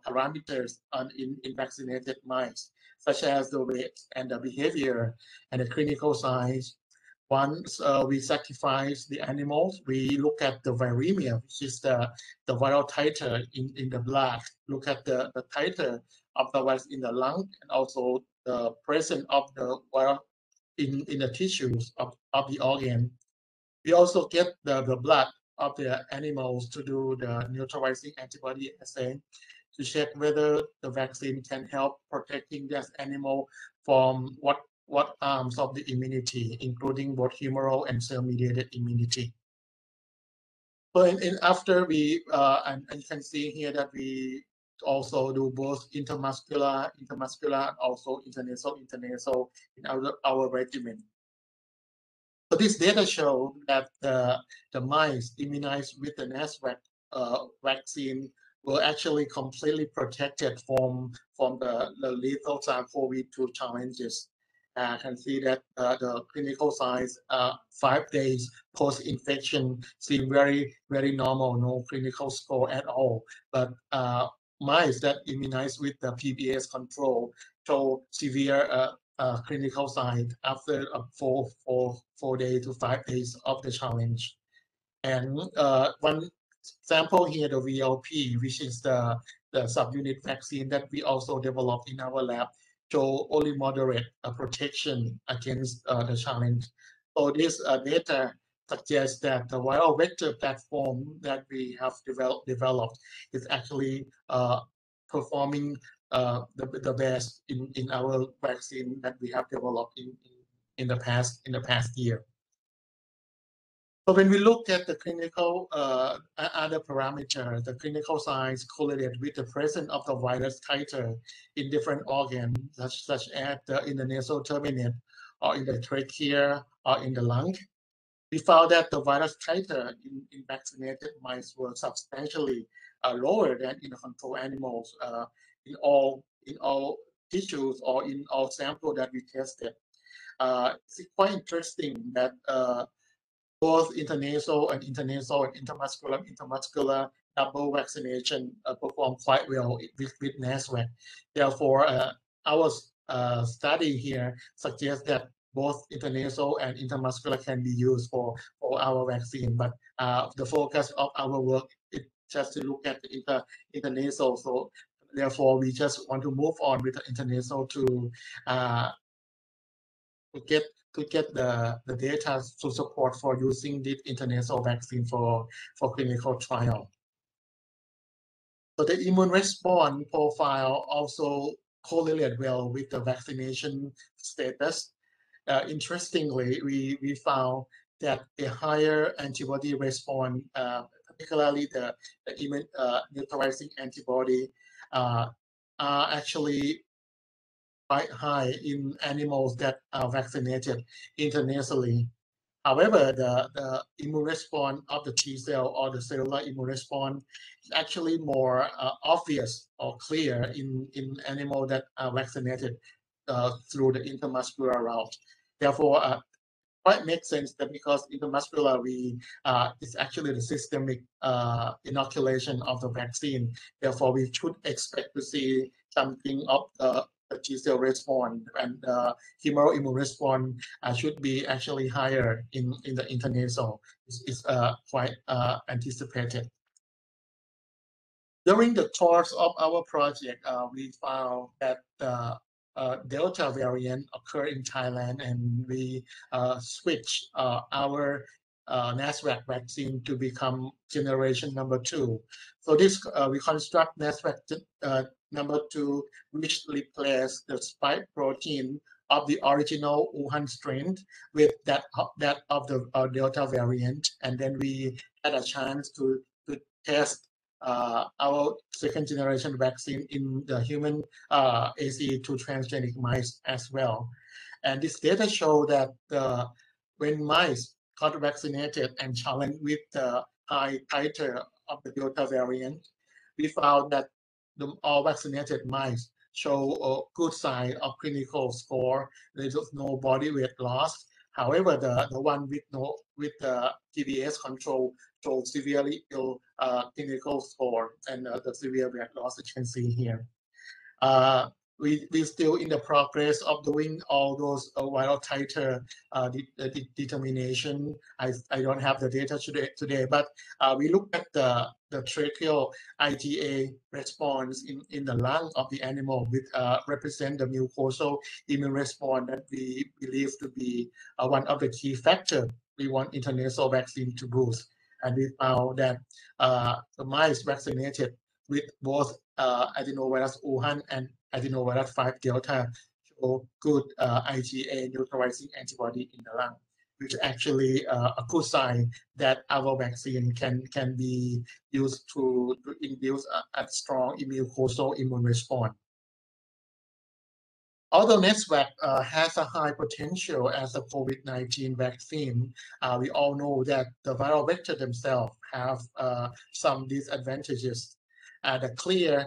parameters in vaccinated mice, such as the weight and the behavior and the clinical signs. Once we sacrifice the animals, we look at the viremia, which is the viral titer in the blood, look at the titer of the virus in the lung, and also the presence of the viral in the tissues of the organ. We also get the blood of the animals to do the neutralizing antibody assay to check whether the vaccine can help protecting this animal from what arms of the immunity, including both humoral and cell-mediated immunity. So after we, and you can see here that we also do both intramuscular, and also intranasal in our regimen. So this data show that the mice immunized with the NASWAC vaccine were actually completely protected from the lethal SARS-CoV-2 challenges. I can see that the clinical signs 5 days post-infection seem very, very normal, no clinical score at all. But mice that immunized with the PBS control show severe clinical signs after 4 days to 5 days of the challenge. And one sample here, the VLP, which is the subunit vaccine that we also developed in our lab, show only moderate protection against the challenge. So this data suggests that the viral vector platform that we have developed is actually performing the best in our vaccine that we have developed in the past year. So when we look at the clinical other parameters, the clinical signs correlate with the presence of the virus titer in different organs, such as in the nasal terminate, or in the trachea, or in the lung. We found that the virus titer in vaccinated mice were substantially lower than in the control animals in all tissues or in all samples that we tested. It's quite interesting that both intranasal and intramuscular double vaccination performed quite well with NASVAC. Therefore, our study here suggests that both intranasal and intramuscular can be used for our vaccine. But the focus of our work is just to look at the intranasal. So therefore, we just want to move on with the intranasal to get the data to support for using this intranasal vaccine for clinical trial. So the immune response profile also correlate well with the vaccination status. Interestingly, we found that a higher antibody response, particularly the immune neutralizing antibody, are actually quite high in animals that are vaccinated intranasally. However, the immune response of the T cell or the cellular immune response is actually more obvious or clear in animals that are vaccinated through the intramuscular route. Therefore, quite makes sense that because intramuscular is actually the systemic inoculation of the vaccine. Therefore, we should expect to see something of the T cell response, and humoral immune response should be actually higher in the intranasal. It's quite anticipated. During the course of our project, we found that the Delta variant occurred in Thailand, and we switched our NASVAC vaccine to become generation number 2. So this we construct NASVAC number 2, which replaced the spike protein of the original Wuhan strain with that of the Delta variant, and then we had a chance to test our second generation vaccine in the human ACE2 transgenic mice as well. And this data show that when mice got vaccinated and challenged with the high titer of the Delta variant, we found that all vaccinated mice show a good sign of clinical score. There is no body weight loss. However, the one with the TBS control showed severely ill clinical score and the severe weight loss you can see here. We're still in the progress of doing all those viral titer determination. I don't have the data today, but we look at the tracheal IgA response in the lung of the animal, with represent the mucosal immune response that we believe to be one of the key factors we want intranasal vaccine to boost. And we found that the mice vaccinated with both adenovirus Wuhan and adenovirus 5 Delta show good IgA neutralizing antibody in the lung, which is actually a good sign that our vaccine can be used to induce a strong mucosal immune response. Although NASVAC has a high potential as a COVID-19 vaccine, we all know that the viral vector themselves have some disadvantages. The clear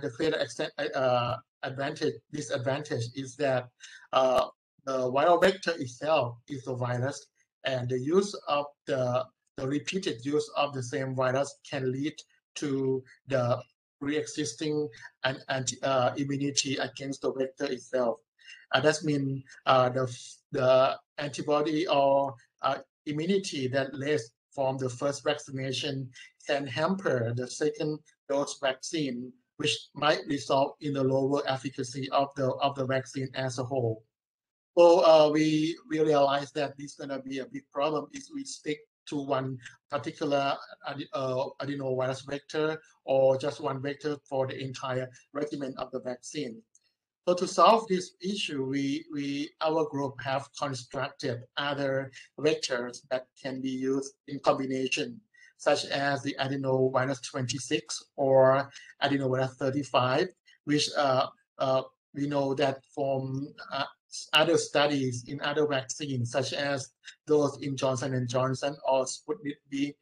disadvantage is that the viral vector itself is the virus, and the use of the repeated use of the same virus can lead to the pre-existing immunity against the vector itself. That means the antibody or immunity that lasts from the first vaccination can hamper the second dose vaccine, which might result in the lower efficacy of the vaccine as a whole. So we realize that this is going to be a big problem if we stick to one particular adenovirus vector or just one vector for the entire regimen of the vaccine. So to solve this issue, our group have constructed other vectors that can be used in combination, such as the adenovirus 26 or adenovirus 35, which we know that from other studies in other vaccines, such as those in Johnson & Johnson or Sputnik V,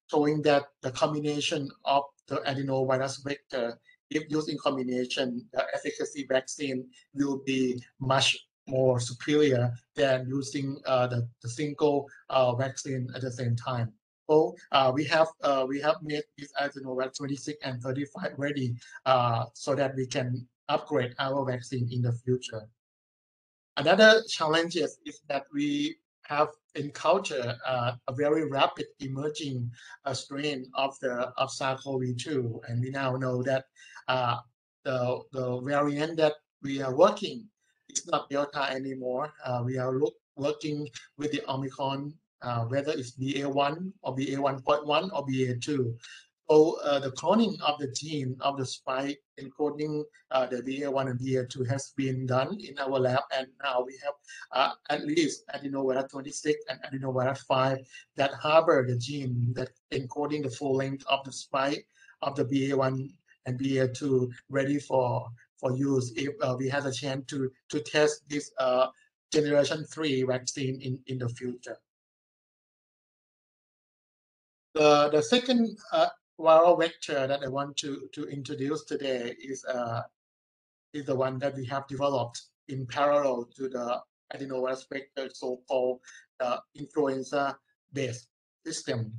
showing that the combination of the adenovirus vector, if used in combination, the efficacy vaccine will be much more superior than using the single vaccine at the same time. So we have made this adenovirus 26 and 35 ready so that we can upgrade our vaccine in the future. Another challenge is that we have encountered a very rapid emerging strain of SARS-CoV-2, and we now know that the variant that we are working is not Delta anymore. We are working with the Omicron, whether it's BA1 or BA1.1 or BA2. So the cloning of the gene of the spike encoding the BA1 and BA2 has been done in our lab, and now we have at least adenovirus 26 and adenovirus 5 that harbor the gene that encoding the full length of the spike of the BA1 and BA2 ready for use if we have a chance to test this generation 3 vaccine in the future. The second viral vector that I want to introduce today is the one that we have developed in parallel to the adenovirus vector, so-called influenza-based system.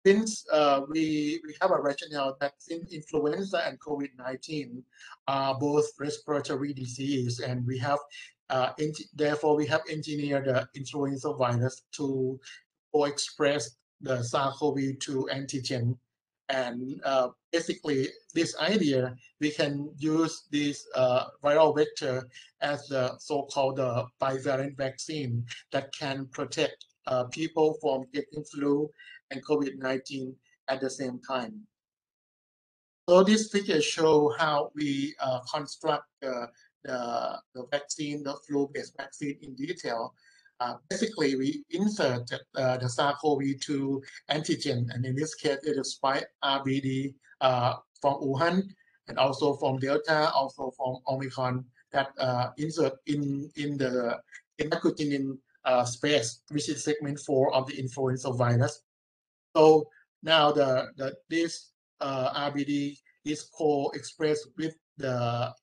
Since we have a rationale that since influenza and COVID-19 are both respiratory disease, and we have therefore we have engineered the influenza virus to co-express the SARS-CoV-2 antigen. And basically, this idea, we can use this viral vector as the so-called bivalent vaccine that can protect people from getting flu and COVID-19 at the same time. So this figure shows how we construct the vaccine, the flu-based vaccine in detail. Basically, we insert the SARS-CoV-2 antigen, and in this case, it is spike RBD from Wuhan, and also from Delta, also from Omicron, that insert in the hemagglutinin space, which is segment 4 of the influenza virus. So now this RBD is co-expressed with the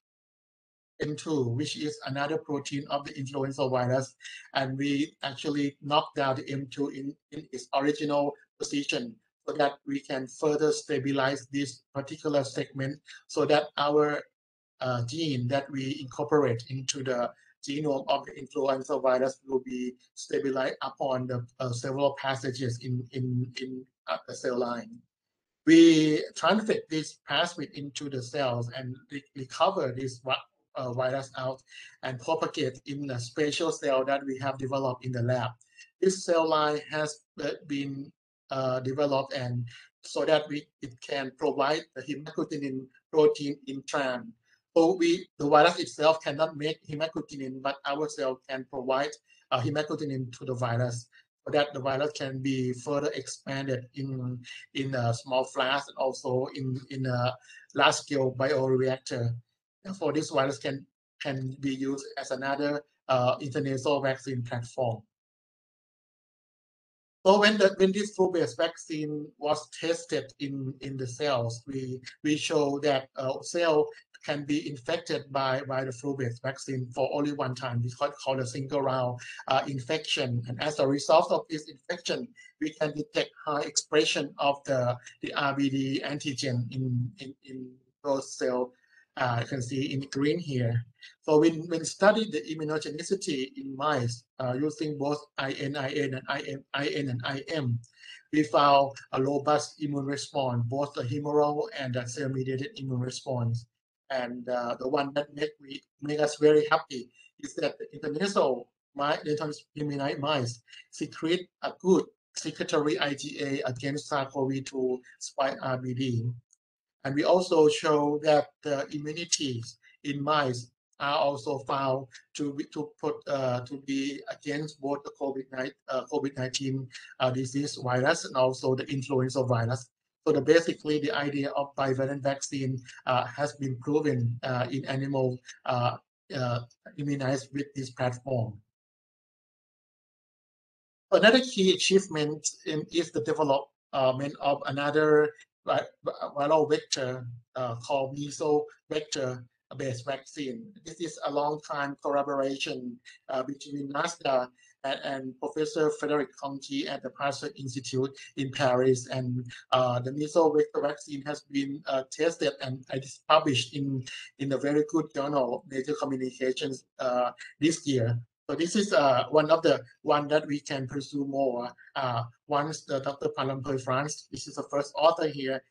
M2, which is another protein of the influenza virus, and we actually knock down the M2 in its original position so that we can further stabilize this particular segment so that our gene that we incorporate into the genome of the influenza virus will be stabilized upon the several passages in the cell line. We transfer this plasmid into the cells and recover this virus out and propagate in a special cell that we have developed in the lab. This cell line has been developed and so that it can provide the hemagglutinin protein in trans. So the virus itself cannot make hemagglutinin, but our cell can provide hemagglutinin to the virus so that the virus can be further expanded in a small flask and also in a large-scale bioreactor. Therefore, this virus can be used as another intranasal vaccine platform. So when this flu-based vaccine was tested in the cells, we show that cell can be infected by the flu-based vaccine for only one time. It's called a single round infection. And as a result of this infection, we can detect high expression of the RBD antigen in those cells. You can see in green here. So when studied the immunogenicity in mice using both IN and IM, we found a robust immune response, both the humoral and the cell-mediated immune response. And the one that make us very happy is that the intranasal immunized mice secrete a good secretory IgA against SARS-CoV-2 spike RBD. And we also show that the immunities in mice are also found to be against both the COVID-19 disease virus and also the influenza virus. So basically, the idea of bivalent vaccine has been proven in animals immunized with this platform. Another key achievement is the development of another viral vector called meso vector-based vaccine. This is a long-time collaboration between NASDA and Professor Frederic Conti at the Prasert Institute in Paris. And the measles vector vaccine has been tested and it is published in a very good journal, Nature Communications, this year. So this is one of the that we can pursue more. Once Dr. Palampur France, this is the first author here,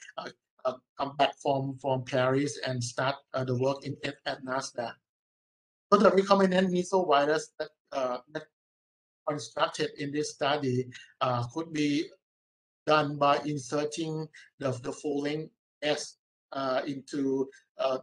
come back from Paris and start the work at NASDAQ. So the recombinant measles virus that constructed in this study could be done by inserting the full-length S into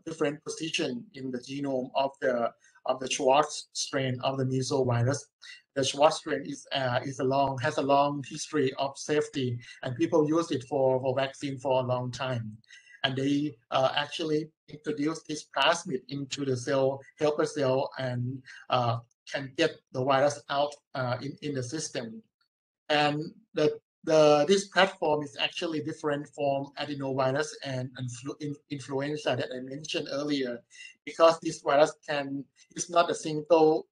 different position in the genome of the Schwartz strain of the measles virus. The Schwartz strain has a long history of safety, and people use it for vaccine for a long time. And they actually introduce this plasmid into the cell, helper cell, and can get the virus out in the system. And this platform is actually different from adenovirus and influenza that I mentioned earlier, because this virus is not a single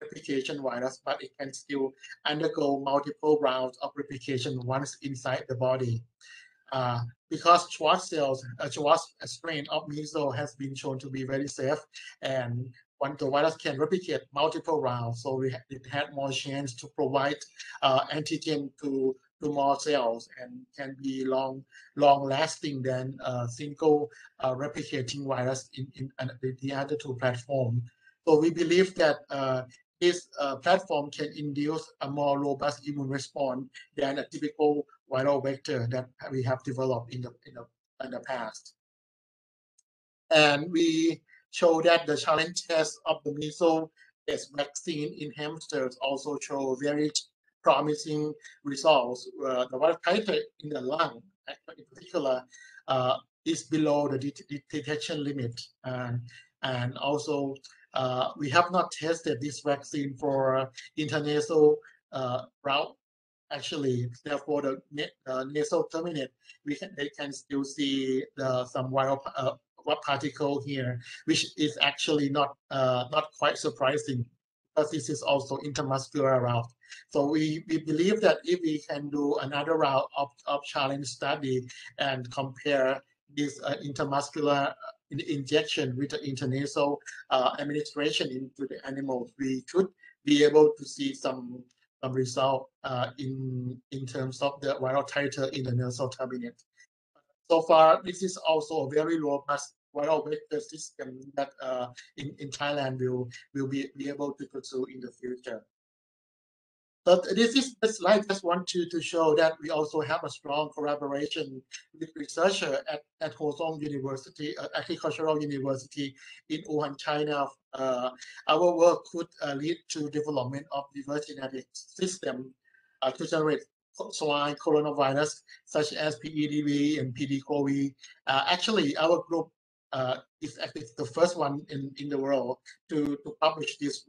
replication virus, but it can still undergo multiple rounds of replication once inside the body. Because Schwartz strain of measles has been shown to be very safe, and when the virus can replicate multiple rounds, so it had more chance to provide antigen to more cells and can be long-lasting than a single replicating virus in the other two platforms. So we believe that this platform can induce a more robust immune response than a typical viral vector that we have developed in the past. And we show that the challenge test of the measles-based vaccine in hamsters also show very promising results. The viral titer in the lung, in particular, is below the detection limit. And also, we have not tested this vaccine for intranasal route. Actually, therefore, the nasal terminate, they can still see some viral particle here, which is actually not quite surprising, because this is also intramuscular route. So we believe that if we can do another route of challenge study and compare this intramuscular injection with the intranasal administration into the animals, we should be able to see some result in terms of the viral titer in the nasal terminate. So far, this is also a very robust viral vector system that in Thailand will be able to pursue in the future. But this slide just want to show that we also have a strong collaboration with researchers at Hosong University, Agricultural University in Wuhan, China. Our work could lead to development of diverse genetic system to generate swine coronavirus such as PEDV and PDCOV. Actually, our group is actually the first one in the world to publish this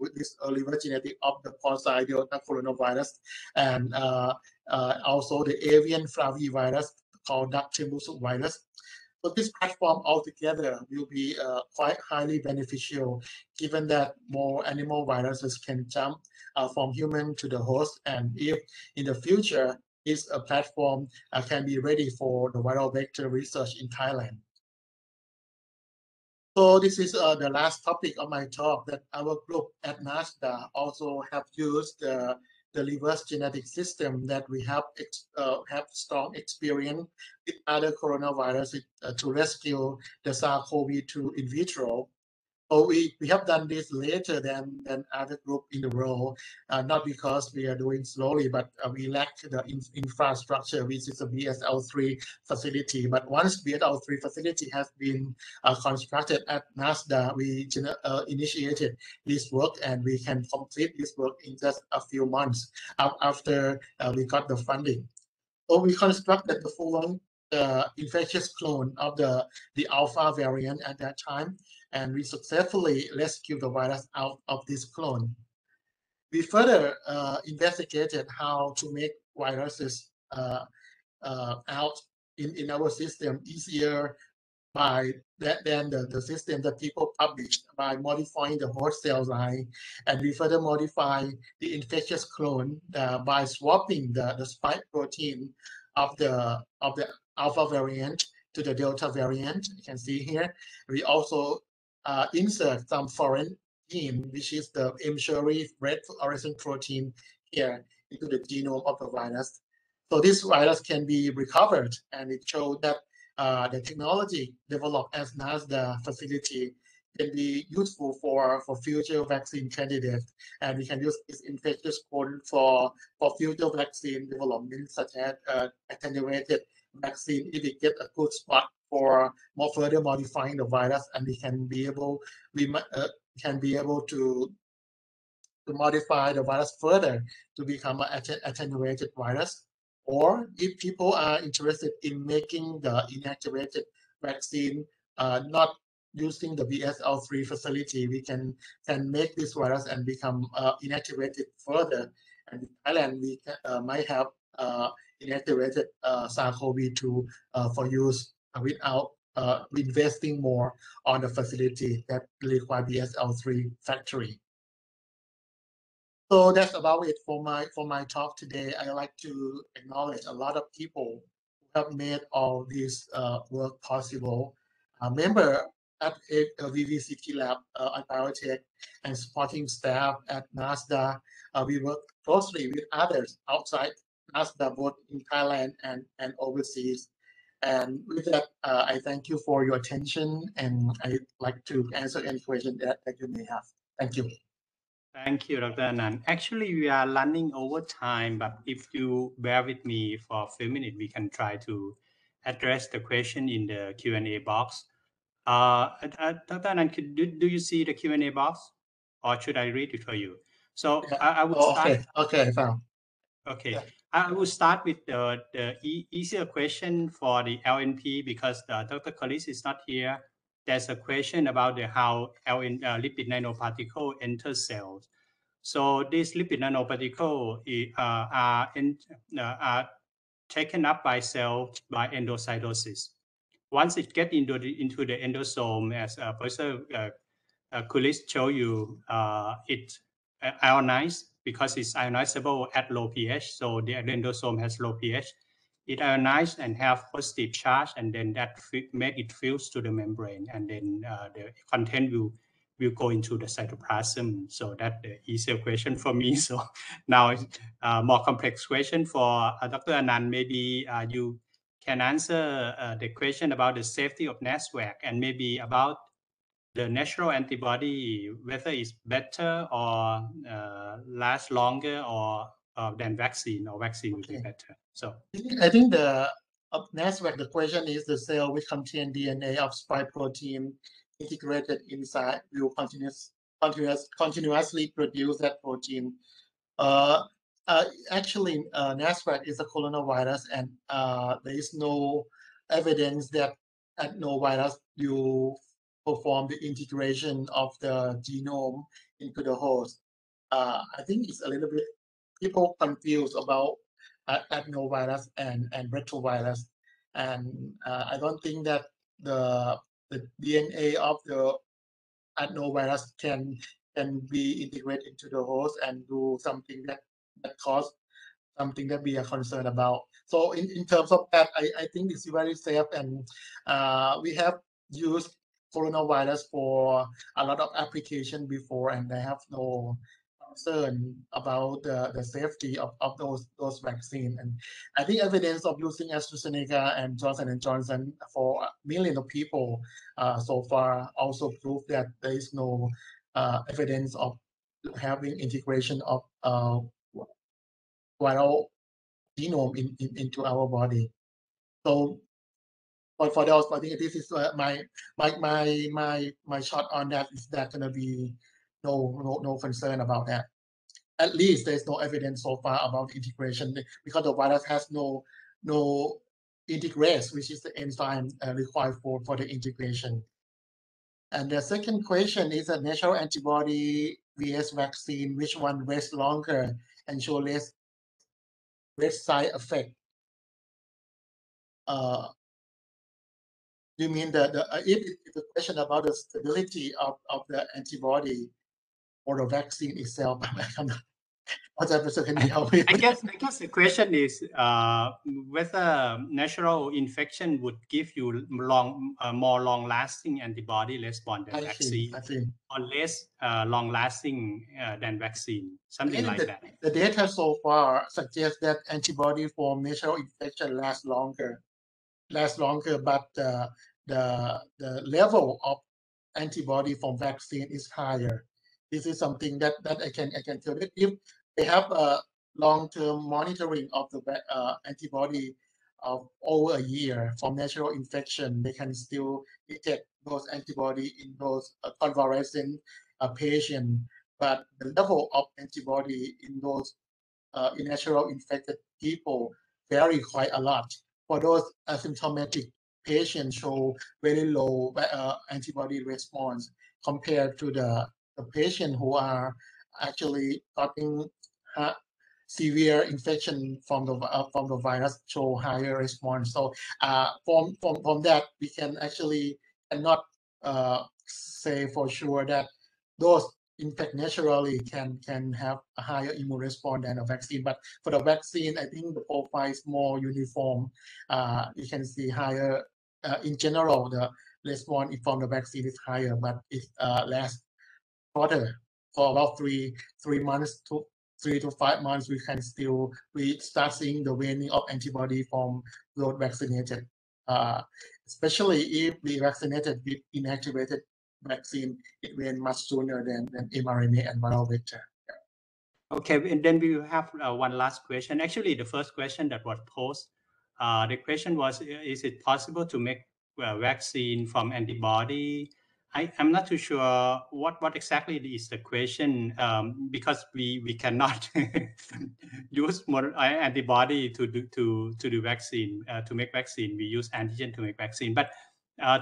liver genetic of the porcine Delta coronavirus, and also the avian flavivirus called Dactylus virus. So this platform altogether will be quite highly beneficial, given that more animal viruses can jump from human to the host, and if in the future this platform can be ready for the viral vector research in Thailand. So this is the last topic of my talk, that our group at NASDAQ also have used the reverse genetic system that we have strong experience with other coronaviruses to rescue the SARS-CoV-2 in vitro. So we have done this later than other group in the world, not because we are doing slowly, but we lack the infrastructure, which is a BSL-3 facility. But once BSL-3 facility has been constructed at NASDAQ, we initiated this work, and we can complete this work in just a few months after we got the funding. So we constructed the full infectious clone of the alpha variant at that time, and we successfully rescued the virus out of this clone. We further investigated how to make viruses out in our system easier by then the system that people published by modifying the host cell line, and we further modify the infectious clone by swapping the spike protein of the alpha variant to the delta variant. You can see here. We also insert some foreign gene, which is the mRNA red fluorescent protein here, into the genome of the virus. So this virus can be recovered, and it showed that the technology developed as NASDA facility can be useful for future vaccine candidates, and we can use this infectious clone for future vaccine development, such as attenuated vaccine if we get a good spot for more further modifying the virus, and we can be able to modify the virus further to become an attenuated virus. Or if people are interested in making the inactivated vaccine, not using the BSL-3 facility, we can make this virus and become inactivated further. And in Thailand, we might have inactivated SARS-CoV-2 for use without investing more on the facility that require BSL-3 factory. So that's about it for my talk today. I like to acknowledge a lot of people who have made all this work possible. A member at VVCT Lab at BioTech and supporting staff at NASDA. We work closely with others outside NASDA, both in Thailand and overseas. And with that, I thank you for your attention, and I'd like to answer any question that you may have. Thank you. Thank you, Dr. Anan. Actually, we are running over time, but if you bear with me for a few minutes, we can try to address the question in the Q&A box. Dr. Anan, do you see the Q&A box, or should I read it for you? So yeah. I would start. Okay, fine. Okay, yeah. I will start with the easier question for the LNP because Dr. Cullis is not here. There's a question about how lipid nanoparticle enter cells. So these lipid nanoparticles are taken up by cells by endocytosis. Once it gets into the endosome, as Professor Kulis showed you, it ionized because it's ionizable at low pH. So the endosome has low pH. It ionized and have positive charge, and then that make it fuse to the membrane, and then the content will go into the cytoplasm. So that's the easier question for me. So now more complex question for Dr. Anan. Maybe you can answer the question about the safety of NASDAQ and maybe about the natural antibody, whether it's better or last longer or than vaccine, or vaccine will be better. So I think the NASDAQ, the question is the cell which contain DNA of spike protein integrated inside will continuously produce that protein. Actually, NASDAQ is a coronavirus, and there is no evidence that adenovirus you perform the integration of the genome into the host. I think it's a little bit, people confused about adenovirus and retrovirus, and I don't think that the DNA of the adenovirus can be integrated into the host and do something that cause something that we are concerned about. So in terms of that, I think it's very safe, and we have used coronavirus for a lot of application before, and I have no concern about the safety of those vaccines. And I think evidence of using AstraZeneca and Johnson & Johnson for millions of people so far also prove that there is no evidence of having integration of viral genome into our body. So for those, I think this is my shot on that is that gonna be no concern about that. At least there's no evidence so far about integration because the virus has no integrase, which is the enzyme required for the integration. And the second question is a natural antibody vs vaccine, which one lasts longer and show less side effect? You mean if the question about the stability of the antibody or the vaccine itself? I'm not, can you help me? I guess the question is whether natural infection would give you more long-lasting antibody response than vaccine, or less long-lasting than vaccine, something like that. The data so far suggests that antibody from natural infection lasts longer, but the level of antibody from vaccine is higher. This is something that I can tell you. If they have a long-term monitoring of the antibody of over a year from natural infection, they can still detect those antibody in those convalescent patients. But the level of antibody in those in natural infected people vary quite a lot. For those asymptomatic patients show very low antibody response compared to the patient who are actually getting severe infection from the virus show higher response. So from that we can actually cannot say for sure that those infect naturally can have a higher immune response than a vaccine. But for the vaccine, I think the profile is more uniform. You can see higher, in general, the response from the vaccine is higher, but it lasts shorter. For about three months to 3 to 5 months, we start seeing the waning of antibody from those vaccinated, especially if we vaccinated with inactivated vaccine, it went much sooner than mRNA and viral vector. Okay, and then we have one last question. Actually, the first question that was posed, the question was, is it possible to make vaccine from antibody? I'm not too sure what exactly is the question, because we cannot use more antibody to do vaccine, to make vaccine. We use antigen to make vaccine. But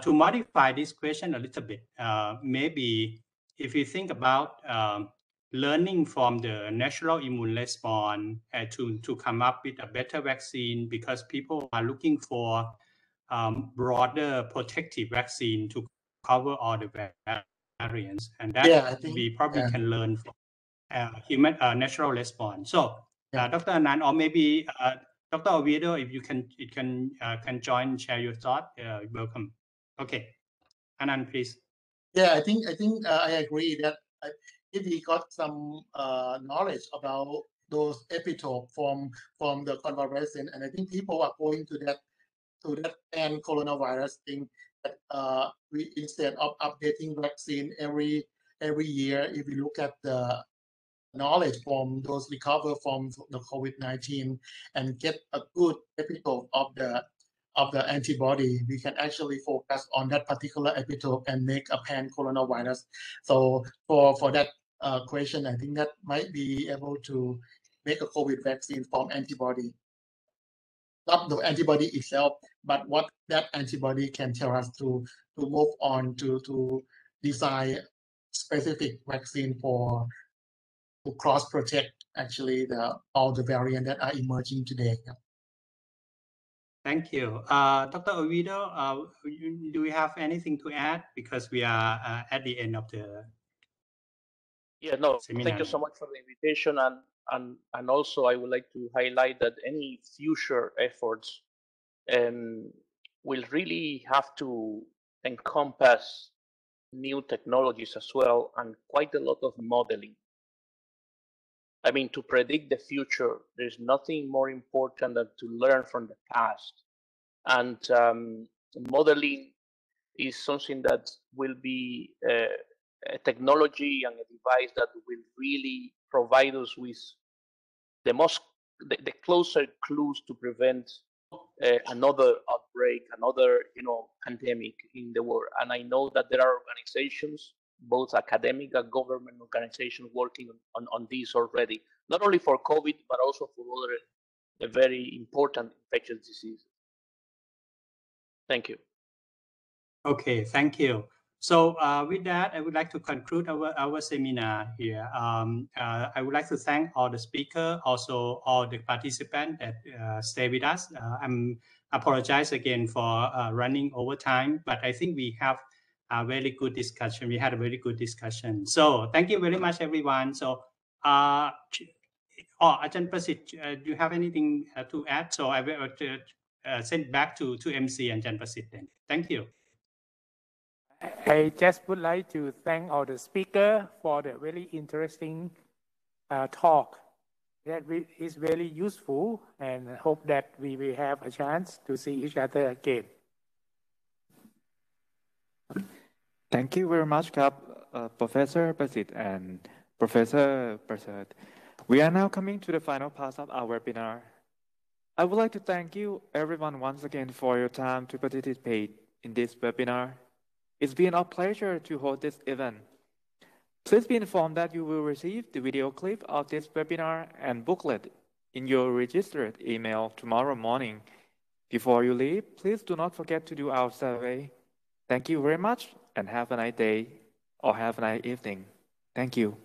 to modify this question a little bit, maybe if you think about learning from the natural immune response to come up with a better vaccine, because people are looking for broader protective vaccine to cover all the variants, and that we probably can learn from human natural response. So, Dr. Anan, or maybe Dr. Oviedo, if you can join and share your thought, welcome. Okay, Anan, please. Yeah, I think I agree that if we got some knowledge about those epitopes from the convalescent, and I think people are going to that and coronavirus thing, that we, instead of updating vaccine every year, if we look at the knowledge from those recover from the COVID-19 and get a good epitope of the antibody, we can actually focus on that particular epitope and make a pan-coronavirus. So for that question, I think that might be able to make a COVID vaccine from antibody. Not the antibody itself, but what that antibody can tell us to move on to design specific vaccine to cross protect actually all the variants that are emerging today. Thank you. Dr. Oviedo, do we have anything to add? Because we are at the end of the seminar. Thank you so much for the invitation. And also I would like to highlight that any future efforts will really have to encompass new technologies as well, and quite a lot of modeling. I mean, to predict the future, there's nothing more important than to learn from the past. And modeling is something that will be a technology and a device that will really provide us with the closer clues to prevent another outbreak, another pandemic in the world. And I know that there are organizations, both academic and government organizations, working on this already, not only for COVID, but also for other very important infectious diseases. Thank you. Okay, thank you. So with that, I would like to conclude our seminar here. I would like to thank all the speakers, also all the participants that stay with us. I'm apologize again for running over time, but I think we have a very good discussion. We had a very good discussion. So thank you very much, everyone. So, Ajahn Prasit, do you have anything to add? So I will send back to MC and Ajahn Prasit then. Thank you. I just would like to thank all the speakers for the very interesting talk. That is very useful, and I hope that we will have a chance to see each other again. Thank you very much, Professor Prasit and Professor Prasert. We are now coming to the final part of our webinar. I would like to thank you everyone once again for your time to participate in this webinar. It's been our pleasure to hold this event. Please be informed that you will receive the video clip of this webinar and booklet in your registered email tomorrow morning. Before you leave, please do not forget to do our survey. Thank you very much and have a nice day or have a nice evening. Thank you.